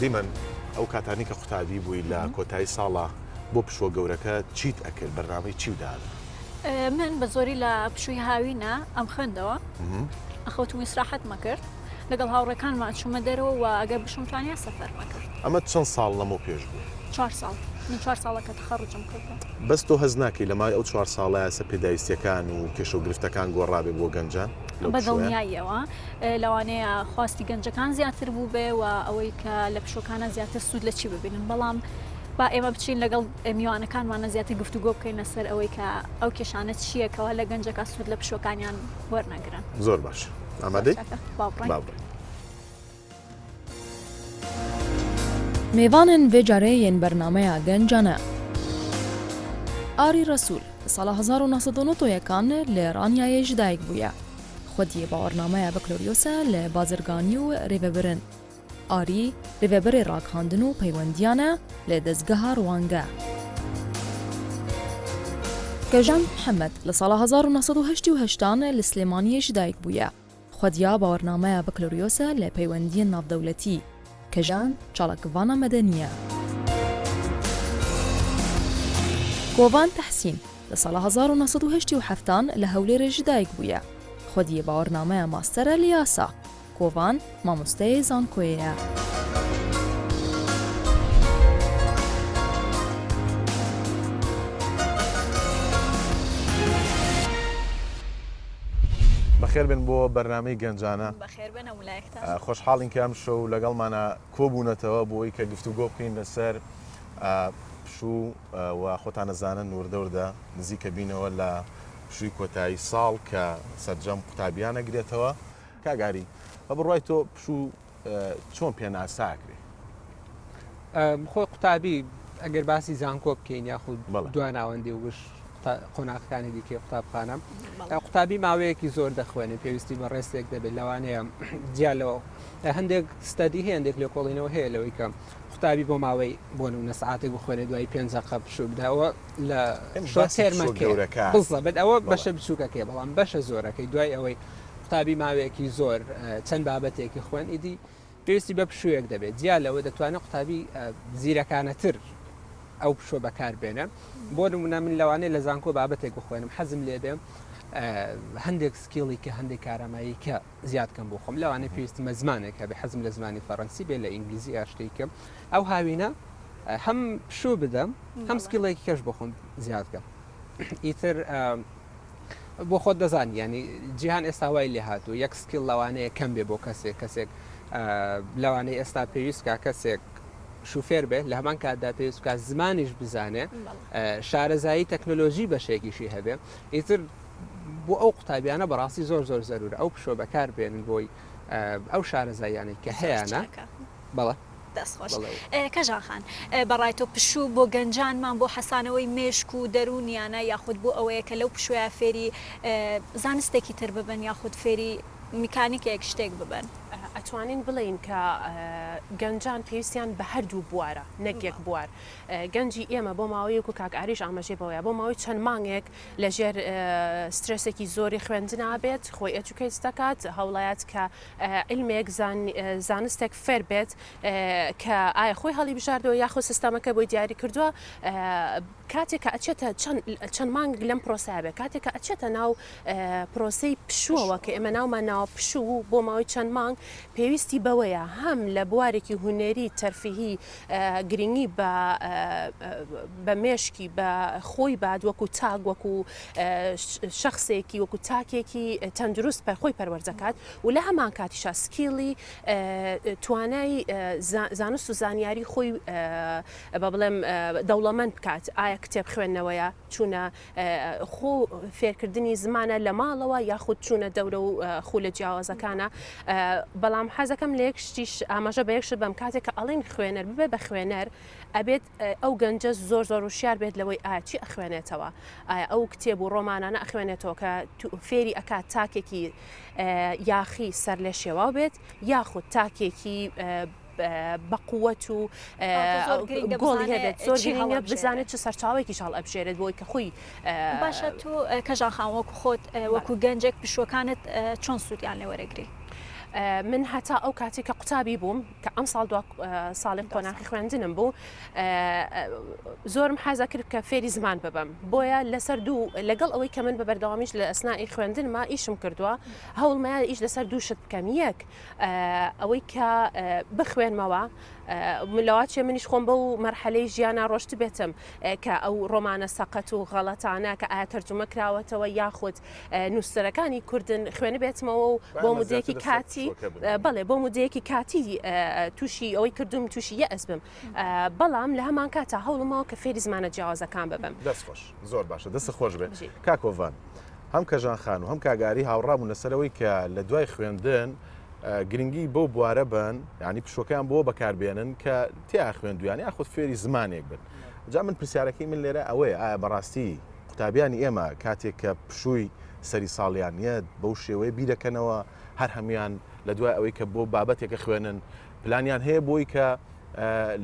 دیمەن ئەو کاتانی کە قوتابی بووی لە کۆتایی ساڵە بۆ پشووە گەورەکە چیت ئەکرد بەرنامەی چی ودادا؟ من بە زۆری لە پشووی هاوینە ئەم خوێندەوە ئەخەوتم ئیسراحەت مەکرد لەگەڵ هاوڕێکانمان چوومە دەرەوە و ئەگەر بشمتوانیا سەفەر مەکرد. ئەمە چەند ساڵ لەمە پێش بوو؟ 4 ساڵ. من 4 ساڵەکە تەخەڕوجم کردم. بەس تۆ هەز ناکەی لە مای ئەو 4 ساڵە یاسە پێداویستیەکان و کێشە و گرفتەکان گۆڕابێ بۆ گەنجان؟ بەدڵنیاییەوە لەوانەیە خواستی گەنجەکان زیاتر بوو بێ و ئەوەی کە لە پشوەکانە زیاتر سوود لە چی ببینن، بەڵام با ئێمە بچین لەگەڵ میوانەکانمانە زیاتر گفتوگۆ بکەینە سەر ئەوەی کە ئەو کێشانە چیەکەوە لە گەنجەکە سوود لە پشوەکانیان وەرناگرن. زۆر باش. ئامادەی؟ باوڕێ. میوانن وێ جارەیە یەن بەرنامەیە گەنجانە. ئاری ڕەسوول ساڵە 1990یەکان لە ڕانیایە ژدایک بووە. خودیە باوەڕنامەیە بەکلۆریۆسە لە بازرگانی و ڕێڤەبرن. ئاری ڕێڤەبەرێ ڕاکاندن و پەیوەندیانە لە دەستگەها ڕوانگە. گەنجان محەممەد لە ساڵە 1980 لە سلێمانیە ژدایک بووە. خودیا باوەڕنامەیە بەکلۆریۆسە لە پەیوەندیە ناودەوڵەتی. کەژان چاڵکڤانە مەدەنیە. کۆڤان تەحسین لە ساڵە 1970 لە هەولێرە ژدایک بووە. خودیە باوەڕنامەیە ماستەرە لە یاسا. کۆڤان مامۆستای زانکۆیەیە. بەخێر بن بۆ بەرنامەی گەنجانە. بەخێر بن وڵایەکتە. خۆشحاڵین کە ئەم شەو لەگەڵمانە کۆبوونەتەوە بۆی کە گفتوگۆ بکەین لەسەر پشوو و خۆتانەزانن وردەوردە نزیکە بینەوە لە پشووی کۆتایی ساڵ کە سەرجەم قوتابیان ئەگرێتەوە. کاگاری بە بڕوای تۆ پشوو چۆن پێناساکرێ؟ خۆی قوتابی ئەگەر باسی زانکۆ بکەین یاخود دواناوەندی وش قۆناغەکانی دیکەی قوتابخانە قوتابی ماوەیەکی زۆر دەخوێنێت پێویستی بە ڕێستێک دەبێت لەوانەیە جیالەوە هەندێک ستەدی هەیە هەندێک لێ کۆڵینەوە هەیە لەوەی کە قوتابی بۆ ماوەی بۆ نمونە سەعاتێک بخوێنێت دوای 5 دقیقە پشوو بداوە لە تێرمەکە بڵێت ئەوە بەشە بچووکەکەی بەڵام بەشە زۆرەکەی دوای ئەوەی قوتابی ماوەیەکی زۆر چەند بابەتێکی خوێن ئیدی پێویستی بە پشوویەک دەبێت جیالەوە دەتوانێت قوتابی زیرەکانەتر ئەو پشوە بەکاربێنە. بۆ نمونە من لەوانەیە لە زانکۆ بابەتێک بخوێنم حەزم لێ بێ هەندێک سکیڵی کە هەندێک کارامایی کە زیادکەم بۆ خۆم لەوانەیە پێویستمە زمانێک هەبێ حەزم لە زمانی فەڕەنسی بێ لە ئینگلیزی ئاشتێکم ئەو هاوینە هەم پشوو بدەم هەم سکیڵێکی کەش بۆ خۆم زیادکەم. ئیتر بۆ خۆت دەزانی ینی جیهان ئێستا وای لێ هاتوو یەک سکیڵ لەوانەیە کەم بێ بۆ کەسێک لەوانەیە ئێستا پێویستکە کەسێک شوفێر بێت لە هەمان کاتدا پێویست بکات زمانیش بزانێ شارەزایی تەکنۆلۆژی بەشێکیشی هەبێ. ئیتر بۆ ئەو قوتابیانە بەڕاستی زۆر زۆر زەرورە ئەو پشۆ بەکاربێنن بۆی ئەو شارەزاییانەی کە هەیەە. بەڵێ دەستخۆش. کەژان خان بەڕای تۆ پشوو بۆ گەنجانمان بۆ حەسانەوەی مێشک و دەرونیانە یاخود بۆ ئەوەیە کە لەو پشوۆیە فێری زانستێکی تر ببن یاخود فێری میکانیکێک شتێک ببن؟ ئەتوانین بڵین کە گەنجان پێویستیان بە هەردوو بوارە نەکێک بوار. گەنجی ئێمە بۆ ماوەیەک و کاک ئاریش ئاماژێبەوەیە بۆ ماوەی چەند مانگێک لەژێر سترێسێکی زۆری خوێندنا بێت خۆی ئەچوکەیت دەکات هەوڵایەت کە علمێک زانستێک فێر بێت کە ئایا خۆی هەڵی بژاردەوە یاخود سیستەمەکە بۆی دیاری کردووە کاتێک کە ئەچێتە چەند مانگ لەم پرۆسەیە بێت کاتێک کە ئەچێتە ناو پرۆسەی پشووەوە کە ئێمە ناومان ناوە پشوو بۆ ماوەی چەند مانگ پێویستی بەوەیە هەم لە بوارێکی هونەری تەرفیهی گرنگی بە مێشکی بە خۆی باد وەکو تاگ وەکو شخصێکی وەکو تاکێکی تەندروست بە خۆی پەروەردەکات و لە هەمان کاتیشە سکیڵی توانای زانست و زانیاری خۆی بە بڵێم دەوڵەمەند بکات. ئایا کتێب خوێندنەوەیە چوونە خۆ فێرکردنی زمانە لە ماڵەوە یاخود چوونە دەورە و خو لە جیاوازەکانە. بەڵام حەزەکەم لە یەکشتیش ئاماژە بە یەکشت بەم کاتێک کە ئەڵێن خوێنەر ببێ بە خوێنەر ئەبێت ئەو گەنجە زۆر زۆر وشیار بێت لەوەی ئایا چی ئەخوێنێتەوە ئایا ئەو کتێب و ڕۆمانانە ئەخوێنێتەوە کە فێری ئەکات تاکێکی یاخی سەر لە شێوا بێت یاخود تاکێکی بەقووەت و گۆڵی هەبێت زۆر گرنگە بزانێت چ سەرچاوێکی شاڵ ئەبژێرێت بۆی کە خۆی باشە تۆ کەژان خان وەکو خۆت وەکو گەنجێک پشوەکانت چۆن سوودیان لێ وەرەگری؟ من هەتا ئەو کاتێک کە قوتابی بووم کە ئەم ساڵ دو ساڵی قۆناغی خوێندنم بوو زۆرم حەزە کرد کە فێری زمان ببم بۆیە لەسەر دوو لەگەڵ ئەوەی کە من بە بەردەوامیش لە ئەسنای خوێندنما ئیشم کردووە هەوڵمایە ئیش لەسەر دوو شت بکەم یەک ئەوەی کە بخوێنمەوە ملەواتێ منیش خۆم بە و مەرحەلەی ژیانە ڕۆشت بێتم کە ئەو ڕۆمانە سەقەت و غەڵەتانە کە ئایا تەرجمە کراوەتەوە یاخود نووسەرەکانی کوردن خوێنە بێتمەوە و بۆ مودەیەکی کاتی بەڵێ بۆ مودەیەکی کاتی تووشی ئەوەی کردوم تووشی یەئەس بم بەڵام لە هەمان کاتە هەوڵمەوە کە فێری زمانە جیاوازەکان ببم دەستخۆش زۆر باشە دەست خۆش بێت کاکۆڤان هەم کەژان خان و هەم کاگاری هاوڕابوون لەسەرەوەی کە لە دوای خوێندن گرنگی بۆ بوارە بن ینی پشوەکان بۆ بەکاربێنن کە تیا خوێندویان یاخود فێری زمانێک بن جا من پرسیارەکەی من لێرە ئەوەیە ئایا بەڕاستی قوتابیانی ئێمە کاتێک کە پشووی سەری ساڵیان نیە بەو شێوەیە بیرەکەنەوە هەر هەمویان لە دوای ئەوەی کە بۆ بابەتێکە خوێنن پلانیان هەیە بۆی کە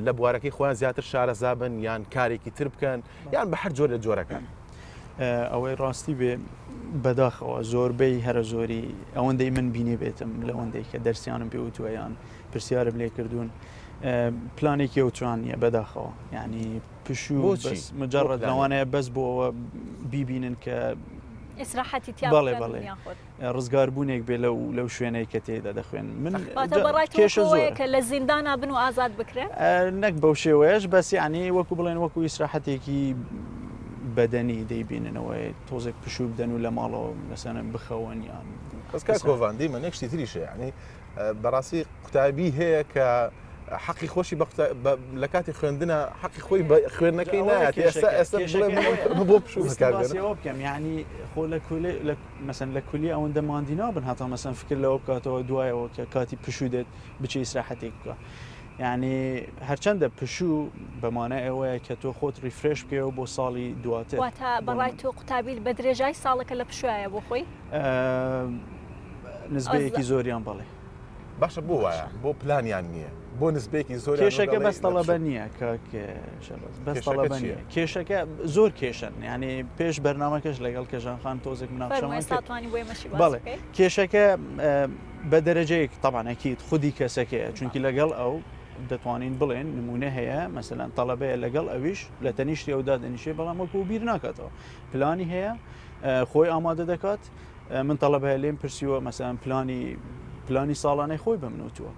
لە بوارەکەی خۆیان زیاتر شارەزا بن یان کارێکی تر بکەن یان بە هەر جۆر لە جۆرەکان ئەوەی ڕاستی بێ بەداخەوە زۆربەی هەرە زۆری ئەوەندەی من بینێ بێتم لەوەندەی کە دەرسیانم پێوتووە یان پرسیارم لێ کردوون پلانێکی ئەوتوان نیە بەداخەوە ینی پشوو مجرد لەوانەیە بەس بۆەوە بیبینن کە ئێسراحەتی بەڵێ بەڵێ ڕزگاربوونێک بێ لەو شوێنەی کە تێدا دەخوێن من کێشە زۆر کە لە زیندانا بن و ئازاد بکرێن نەک بەو شێوەیەش بەس یعنی وەکو بڵێن وەکو ئیسراحەتێکی بەدەنی دەیبیننەوەی تۆزێک پشوو بدەن و لە ماڵەوە لەسەنە بخەوەن یان بەسکە کۆڤاندی من نەکشتی تریشە ینی بەڕاستی قوتابی هەیە کە حەقی خۆشی لە کاتی خوێندنە حەقی خۆی خوێندنەکەی نایەت ئێستا بۆ پشوو بکەم یعنی خۆ مەسەن لە کولی ئەوەندە ماندی نابن هەتا مەسەن فکر لەوە بکاتەوە دوایەوە کە کاتی پشوو دێت بچی ئیسراحەتێک بکە یعنی هەرچەندە پشوو بەمانە ئەوەیە کە تۆ خۆت ریفرێش بکەوە بۆ ساڵی دواتر واتە بەڕای تۆ قوتابی بە درێژای ساڵەکە لە پشوایە بۆ خۆی نسبەیەکی زۆریان بەڵێ باشە بۆ وایە بۆ پلانیان نییە بۆ نسبێکی زۆر کێشەکە بەس تەڵەبە نییە بەس تەڵەبە نییە کێشەکە زۆر کێشن ینی پێش بەرنامەکەش لەگەڵ کەژان خان تۆزێک مناقشەمان بەڵێ کێشەکە بە دەرەجەیەک تەبانەکیت خودی کەسەکەیە چونکی لەگەڵ ئەو دەتوانین بڵێن نمونە هەیە مەسەلەن تەڵەبەیە لەگەڵ ئەویش لە تەنیشتی ئەودا دەنیشێ بەڵام وەکو بیر ناکاتەوە پلانی هەیە خۆی ئامادە دەکات من تەڵەبەیە لێم پرسیوە مەسەلەن پلانی ساڵانەی خۆی بمنوتووە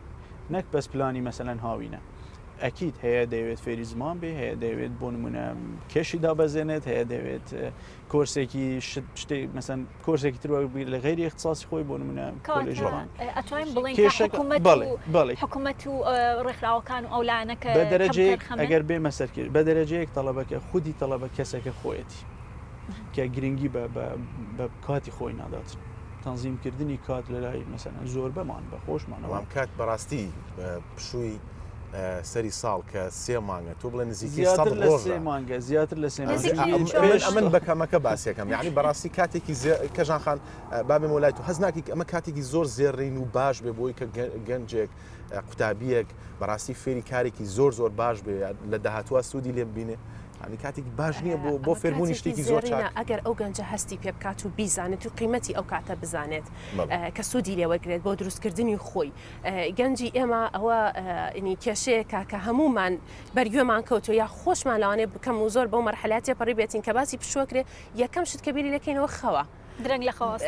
نەک بەس پلانی مەسەلەن هاوینە ئەکید هەیە دەوێت فێری زمان بێ هەیە دەوێت بۆ نمونە کێشی دابەزێنێت هەیە دەوێت کۆرسێکی شتێک مەسەن کۆرسێکی تر لە غیری اختصاصی خۆی بۆ نمونە کۆلێژەوان ئەتوانین بڵێن حکوومەت و ڕێکخراوەکان و ئەولانەکە بە دەرەجەیەک ئەگەر بێ مەسەرکرد بە دەرەجەیەک تەڵەبەکە خودی تەڵەبە کەسێکە خۆیەتی کە گرنگی بە کاتی خۆی نادات تەنزیمکردنی کات لە لای مەسەلەن زۆر بەمان بە خۆشمانەوە کات بەڕاستی پشووی سەری ساڵ کە 3 مانگە تۆ بڵێ نزیکی مانگە زیاتر لە ئەمن بەکەمەکە باسیەکەم یعنی بەڕاستی کاتێکی کەژان خان بابێ وڵای تو حەز ناکەی ئەمە کاتێکی زۆر زێڕین و باش بێ بۆی کە گەنجێک قوتابیەک بەڕاستی فێری کارێکی زۆر باش بێ لە داهاتوە سوودی لێ ببینێ ینی کاتێکی باش نییە بۆ فێربوونی شتێکی زۆر چاک ئەگەر ئەو گەنجە هەستی پێ بکات و بیزانێت و قیمەتی ئەو کاتە بزانێت کە سوودی لێوەگرێت بۆ دروستکردنی خۆی گەنجی ئێمە ئەوە کێشەیەکە کە هەمومان بەرگوێمان کەوتۆ یا خۆشمان لەوانێ بکەم و زۆر بەو مەرحەلاتێ پەڕی بێتین کە باسی پشوەکرێ یەکەم شت کە بیری لەکەینەوە خەوە درنگ لە خواست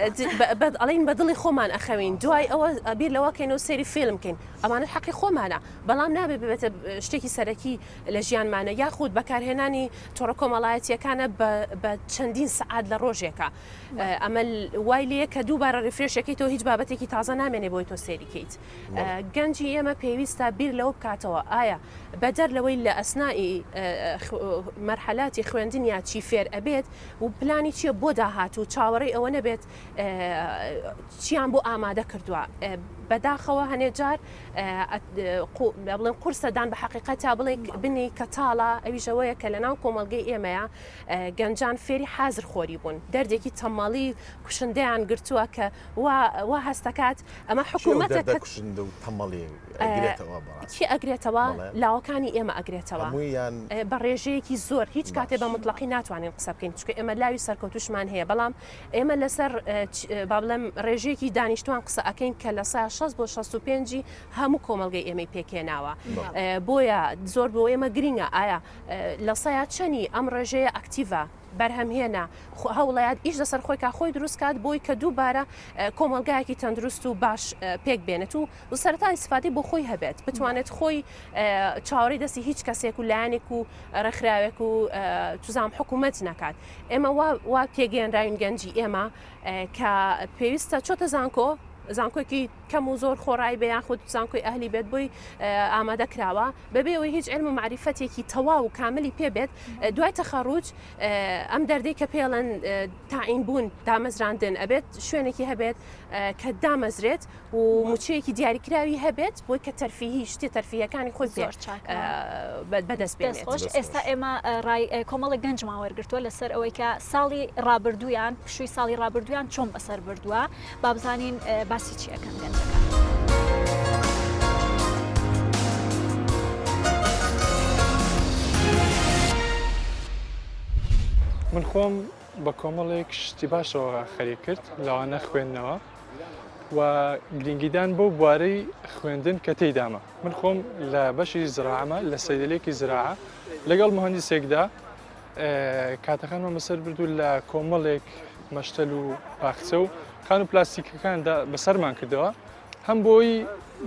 ئەڵین بە دڵی خۆمان ئەخەوین دوای ئەوە بیر لەوەکەینەوە سەیری فیلمکەین ئەمانە حەقی خۆمانە بەڵام نابێت ببێتە شتێکی سەرەکی لە ژیانمانە یاخود بەکارهێنانی تۆڕە کۆمەڵایەتیەکانە بە چەندین سەعات لە ڕۆژێکە ئەمە وای لێ کە دووبارە ریفرێشەکەی تۆ هیچ بابەتێکی تازە نامێنێ بۆی تۆ سێریکەیت گەنجی ئێمە پێویستە بیر لەوە بکاتەوە ئایا بەدەر لەوەی لە ئەسنایی مەرحەلاتی خوێندنیا چی فێر ئەبێت و پلانی چییە بۆ داهات و چاوەڕێی ئەوە نەبێت چیان بۆ ئامادە کردووە بەداخەوە هەنێ جار بڵێن قورسەدان بە حقیقەتا بڵێ بنی کە تاڵە ئەویژەوەیە کە لە ناو کۆمەلگەی ئێمەیە گەنجان فێری حازر خۆری بوون دەردێکی تەماڵی کوشندەیان گرتووە کە وا هەستەکات ئەمە حکوومەتە کی ئەگرێتەوە لاوەکانی ئێمە ئەگرێتەوە بە ڕێژەیەکی زۆر هیچ کاتێ بە مطلقی ناتوانین قسە بکەین چکە ئێمە لاوی سەرکەوتوشمان هەیە بەڵام ئێمە لەسەر با بڵێم ڕێژەیەکی دانیشتوان قسە ئەەکەین کە لە سا 6 60 بۆ 65 هەموو کۆمەلگەی ئێمەی پێکێناوە بۆیە زۆر بۆ ئێمە گرینگە ئایا لە سایات چەنی ئەم ڕێژەیە ئەکتیڤە بەرهەمهێنا هەوڵایات ئیش لەسەر خۆی کا خۆی دروست کات بۆی کە دووبارە کۆمەلگایەکی تەندروست و باش پێک بێنێت و سەرەتا ئیسفادی بۆ خۆی هەبێت بتوانێت خۆی چاوەڕێی دەستی هیچ کەسێک و لایەنێک و ڕێکخراوێک و توزام حکوومەت نەکات ئێمە وا پێگەێنراین گەنجی ئێمە کە پێویستە چۆتە زانکۆیەکی کەم و زۆر خۆڕایی بە یاخود زانکۆی ئەهلی بێت بۆی ئامادە کراوە بەبێەوەی هیچ علم و معریفەتێکی تەواو و کاملی پێبێت دوای تەخەڕوج ئەم دەردەی کە پێڵەن تاعین بوون دامەزراندن ئەبێت شوێنێکی هەبێت کە دامەزرێت و موچەیەکی دیاریکراوی هەبێت بۆی کە تەرفیهی شتی تەرفیەکانی خۆی بەدەست بێنێت. ئێستا ئێمە کۆمەڵی گەنجمان وەرگرتووە لەسەر ئەوەی کە ساڵی ڕابردوویان پشووی ساڵی ڕابردوویان چۆن بەسەر بردووە با بزانین باسی چیەکەن گەنجەکان. من خۆم بە کۆمەڵێک شتی باشەوە خەریک کرد لەوانە خوێندنەوە و گرنگیدان بۆ بوارەی خوێندن کە تێیدامە. من خۆم لە بەشی زراعەمە لە سەیدەلێکی زراعە لەگەڵ مهندسێکدا کاتەکانمان بەسەر بردو لە کۆمەڵێک مەشتەل و باخچە و خان و پلاستیکەکاندا بەسەرمان کردەوە هەم بۆی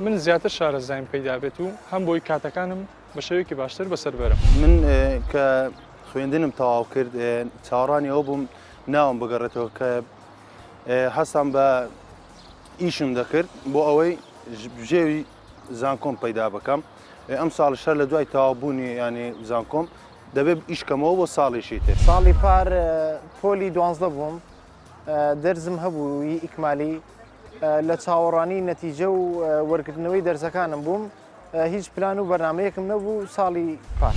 من زیاتر شارەزایم پەیدا بێت و هەم بۆی کاتەکانم بە شێوەیەکی باشتر بەسەر بەرم. من کە خوێندنم تەواو کرد چاوەڕانی ئەوە بووم ناوم بگەڕێتەوە کە هەستم بە ئیشم دەکرد بۆ ئەوەی ژێوی زانکۆم پەیدا بکەم. ئەم ساڵی شەر لە دوای تەواوبوونی ینی زانکۆم دەبێت ئیشکەمەوە بۆ ساڵیشی تر. ساڵی پار پۆلی 12 بووم دەرزم هەبوو ئیکمالی لە چاوەڕانی نەتیجە و وەرگرتنەوەی دەرزەکانم بووم هیچ پلان و بەرنامەیەکم نەبوو ساڵی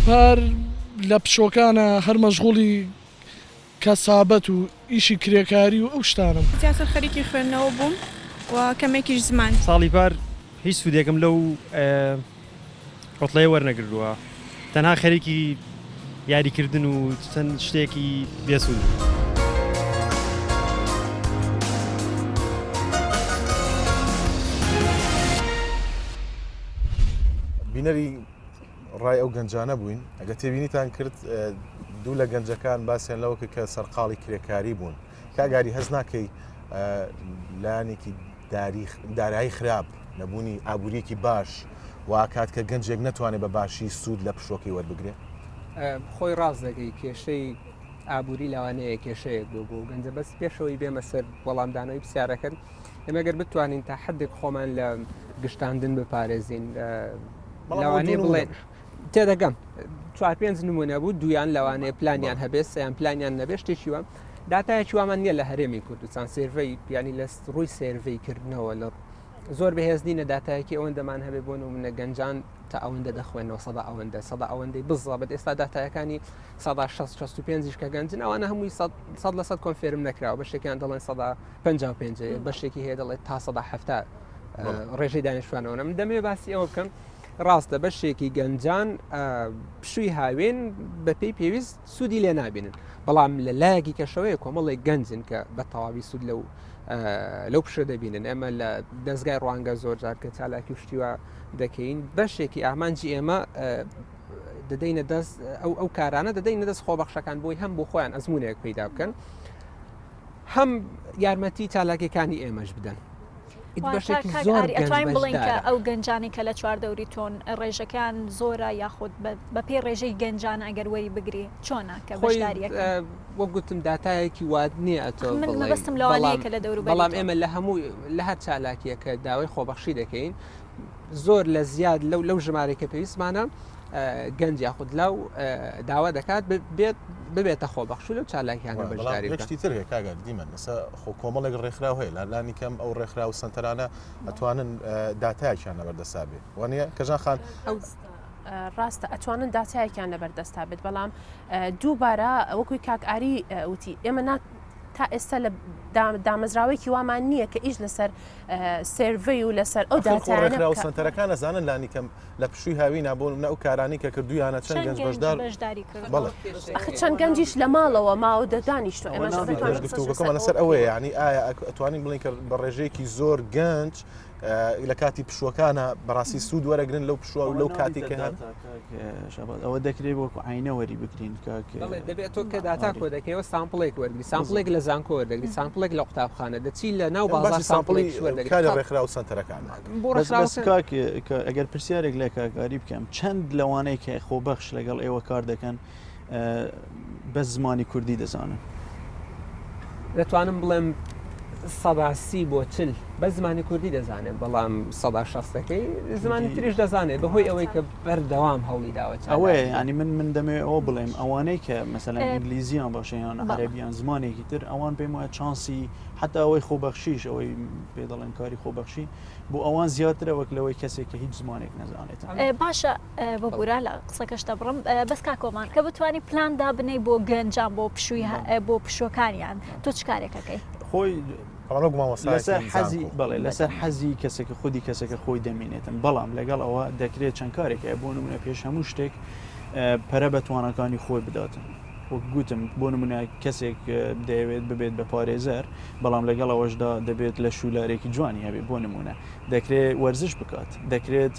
پار لە پشووەکانە هەر مەشغوڵی کەسابەت و ئیشی کرێکاری و ئەو شتانم زیاتر خەریکی خوێندنەوە بووم و کەمێکیش زمان. ساڵی پار هیچ سوودێکم لەو ڕۆتڵەیە وەرنەگردووە تەنها خەریکی یاریکردن و چەند شتێکی بێسوود. بینەری ڕای ئەو گەنجانە بووین ئەگە تێبینیتان کرد دوو لە گەنجەکان باسییان لەوەکە کە سەرقاڵی کرێکاری بوون کاگاری هەز ناکەی لایەنێکی دارایی خراپ نەبوونی ئابوووریەکی باش واکات کە گەنجێک نەتوانێت بە باشی سوود لە پشۆکەی وەربگرێت. خۆی ڕاست دەگەی کێشەی ئابووری لەوانەیە کێشەیەک بۆ گەنجە بەس پێشەوەی بێمە سەر وەڵامدانەوەی پرسیارەکەن ئێمەگەر بتوانین تا حدێک خۆمان لە گشتاندن بپارێزین لەوانەیە بڵێن تێدەگەم 4-5 نمونە بوو دویان لەوانەیە پلانیان هەبێت سیان پلانیان نەبێت شتێکی وە داتایەکی وامان نییە لە هەرێمی کوردستان سێرڤەی ینی لە ڕووی سێرڤەی کردنەوە لە زۆر بەهێزنینە داتایەکی ئەوەندەمان هەبێ بۆ نمونە گەنجان تا ئەوەندە دەخوێنەوە سەدا ئەوەندەی بزڵ ئێستا داتایەکانی 65 کە گەنجن ئەوانە هەمووی 100% کۆنفێرم نەکراوە بەشێکیان دەڵێن 155 بەشێکی هەیە دەڵێت تا 170 ڕێژەی دانیشتوانەوە من دەمێ باسی ئەوە بکەم ڕاستە بەشێکی گەنجان پشووی هاوێن بە پێی پێویست سوودی لێ نابێنن بەڵام لە لایەکی کەشەوەیە کۆمەڵی گەنجن کە بە تەواوی سوود لەو پشە دەبینن ئێمە لە دەستگای ڕوانگە زۆر جار کە چالاکی شتیوە دەکەین بەشێکی ئامانجی ئێمە دەدەینە دەست ئەو کارانە دەدەینە دەست خۆبەخشەکان بۆی هەم بۆ خۆیان ئەزمونێک پەیدا بکەن هەم یارمەتی چالاکیەکانی ئێمەش بدەن. ئەتوانین بڵین کە ئەو گەنجانی کە لە چواردەوری تۆن ڕێژەکان زۆرە یاخود بە پێی ڕێژەی گەنجان ئەگەر وەری بگری چۆنە کە بەشداریەکە وەک گوتم داتایەکی واد نییە بەستم لەوانەیە کە لە دەور بەڵام ئێمە لە هەموو لە هەر چالاکیەکە داوای خۆبەخشی دەکەین زۆر لە زیاد لەو ژمارەی کە پێویستمانە گەنج یاخود لەو داوا دەکات ببێتە خۆبەخش و لەو چالاکیانە بەشداری بکەن. تر هەیە کاگەر دیمەن خۆ کۆمەڵێک ڕێکخراو هەیە لانی کەم ئەو ڕێکخرا و سنتەرانە ئەتوانن داتایەکیان لەبەردەستا بێت وانە کەژان خان ڕاستە ئەتوانن داتایەکیان لەبەردەستا بێت بەڵام دووبارە وەکوی کاکاری وتی ئێمە تا ئێستا لە دامەزراوەیەکی وامان نییە کە ئیش لەسەر سێرڤەی و لەسەر ئەو داتایە و سنتەرەکان ئەزانن لانی کەم لە پشووی هاوی نابوون ئەو کارانی کە کردویانە چەند گەنج بەشداری کرد چەند گەنجیش لە ماڵەوە ماوە دەدانیشتوە ئێمەگفتوگەکەمان لەسەر ئەوەیە ینی ئایا ئەتوانین بڵین کە بە ڕێژەیەکی زۆر گەنج لە کاتی پشووەکانە بەڕاستی سوود وەرەگرن لەو پشووە و لەو کاتی کە ئەوە دەکرێت وەکو عینەوەری بکرین دەبێت تۆ کە داتا کۆ دەکەیەوە سامپڵێک وەرگری سامپڵێک لە زانکۆ وەردەگری سامپڵێک لە قوتابخانە دەچی لە ناو بازار سامپڵێک وەردەگری ڕێکخرا و سنتەرەکان ئەگەر پرسیارێک لە کاکاری بکەم چەند لەوانەیە کە خۆبەخش لەگەڵ ئێوە کار دەکەن بە زمانی کوردی دەزانن دەتوانم بڵێم 130 بۆ 40 بە زمانی کوردی دەزانێت بەڵام 160ەکەی زمانی تریش دەزانێت بەهۆی ئەوەی کە بەردەوام هەوڵی داوە ئەوەیە ینی من دەمێ ئەوە بڵێم ئەوانەی کە مەسەلەن ئینگلیزیان باشەیان عەرەبیان زمانێکی تر ئەوان پێم وایە چانسی حتا ئەوەی خۆبەخشیش ئەوەی پێ دەڵێن کاری خۆبەخشی بۆ ئەوان زیاترە وەک لەوەی کەسێک کە هیچ زمانێک نەزانێت باشە بۆ بورا لە قسەکەشتە بڕم بەس کاکۆمان کە بتوانانی پلاندا بنەی بۆ گەنجان بۆ پشووی بۆ پشووەکانیان تۆ چ کارێکەکەی خۆی لەسەر حەزی بڵێ لەسەر حەزی کەسێکە خودی کەسێکە خۆی دەمێنێتن بەڵام لەگەڵ ئەوە دەکرێت چەند کارێکە بۆ نمونە پێش هەموو شتێک پەرە بە توانەکانی خۆی بداتن وەک گوتم بۆ نمونە کەسێک دەیەوێت ببێت بە پارێزەر بەڵام لەگەڵ ئەوەشدا دەبێت لە شولارێکی جوانی هەبێت بۆ نمونە دەکرێت وەرزش بکات دەکرێت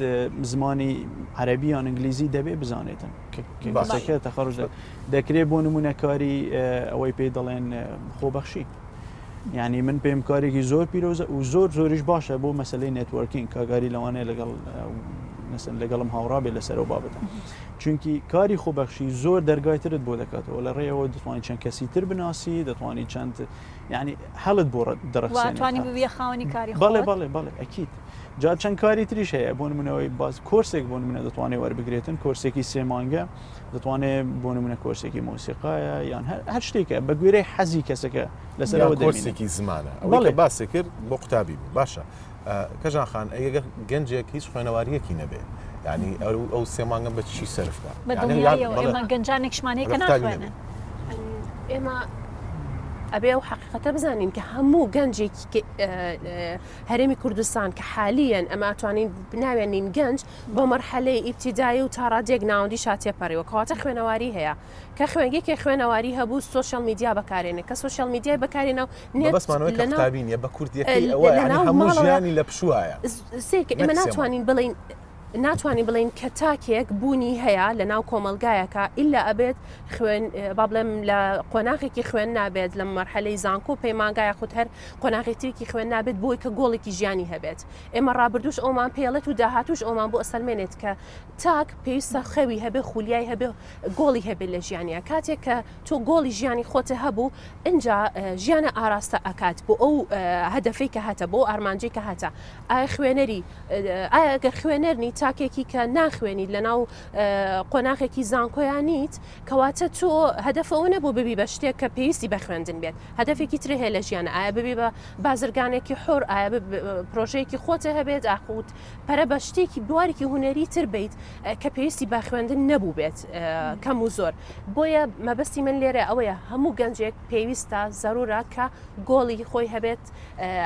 زمانی عەرەبی یان ئینگلیزی دەبێت بزانێتن کەسەکە تەخەڕج دەکرێت بۆ نمونە کاری ئەوەی پێ دەڵێن خۆبەخشی یعنی من پێم کارێکی زۆر پیرۆزە و زۆریش باشە بۆ مەسلەی نێتوەرکینگ کاگاری لەوانەیە لەگەڵم هاوڕا بێت لەسەرەوە بابەتە چونکی کاری خۆبەخشی زۆر دەرگایترت بۆ دەکاتەوە لە ڕێەوە دەتوانین چەند کەسی تر بناسی دەتوانانی چەند ینی هەڵت بۆ دەڕخسێنی ببیە خاوەنی کاری بەڵێ ئەکید جا چەند کاری تریش هەیە بۆ نمونەوەی باز کۆرسێک بۆ نمونە دەتوانێت وەربگرێتن کۆرسێکی 3 مانگە دەتوانێت بۆ نمونە کۆرسێکی مۆسیقایە یان هەر شتێکە بە گوێرەی حەزی کەسەکە لەسەرەوە کۆرسێکی زمانە ئەوەی باسی کرد بۆ قوتابی بوو باشە کەژان خان ئەگەر گەنجێک هیچ خوێنەواریەکی نەبێ ینی ئەو 3 مانگە بە چی سەرفکە ئێمە گەنجانێکشمانەیە کە ناخوێنن ئێمە ئەبێ و حقیقەتە بزانین کە هەموو گەنجێکی هەرێمی کوردستان کە حالیان ئەمە ئەتوانین بناوێنین گەنج بۆ مەرحەلەی ئیبتیدایی و تا ڕادێک ناوەندی شاتێپەڕیەوە کەواتە خوێنەواری هەیە کە خوێنگێکی خوێنەواری هەبوو سوۆشیال میدیا بەکارێنێ کە سوۆشیال میدیای بەکارێنەوە بەسمانەوەی بە کوردیەکەی ئەوە هەموو ژیانی لە پشووایە ئێمە ناتوانین بڵین ناتوانانی بڵین کە تاکێک بوونی هەیە لە ناو کۆمەلگایەکە ئللا ئەبێت با بڵێم لە قۆناغێکی خوێن نابێت لە مەرحەلەی زانکۆ پەیمانگایە خودت هەر قۆناغێتێکی خوێن نابێت بۆی کە گۆڵێکی ژیانی هەبێت ئێمە ڕابردوش ئەومان پێڵێت و داهاتوش ئەومان بۆ ئەسەلمێنێت کە تاک پێویستە خەوی هەبێ خولیای هەبێ گۆڵی هەبێت لە ژیانیە کاتێک کە تۆ گۆڵی ژیانی خۆتە هەبوو اینجا ژیانە ئاراستە ئەکات بۆ ئەو هەدەفەی کە هاتە بۆ ئارمانجی کە هاتە ئایا خوێنەری ئایا گەر خوێنەرنی تاکێکی کە ناخوێنی لە ناو قۆناغێکی زانکۆیانیت کەواتە تۆ هەدەفەوە نەبوو ببی بە شتێک کە پێویستی بە خوێندن بێت هەدەفێکی تر هەیە لە ژیانە ئایا ببی بە بازرگانێکی حۆر ئایا پرۆژەیەکی خۆتە هەبێت ئاخوت پەرە بە شتێکی بوارێکی هوەری تر بیت کە پێویستی بە خوێندن نەبوو بێت کەم و زۆر بۆیە مەبەستی من لێرە ئەوەیە هەموو گەنجێک پێویستە زەرورە کە گۆڵی خۆی هەبێت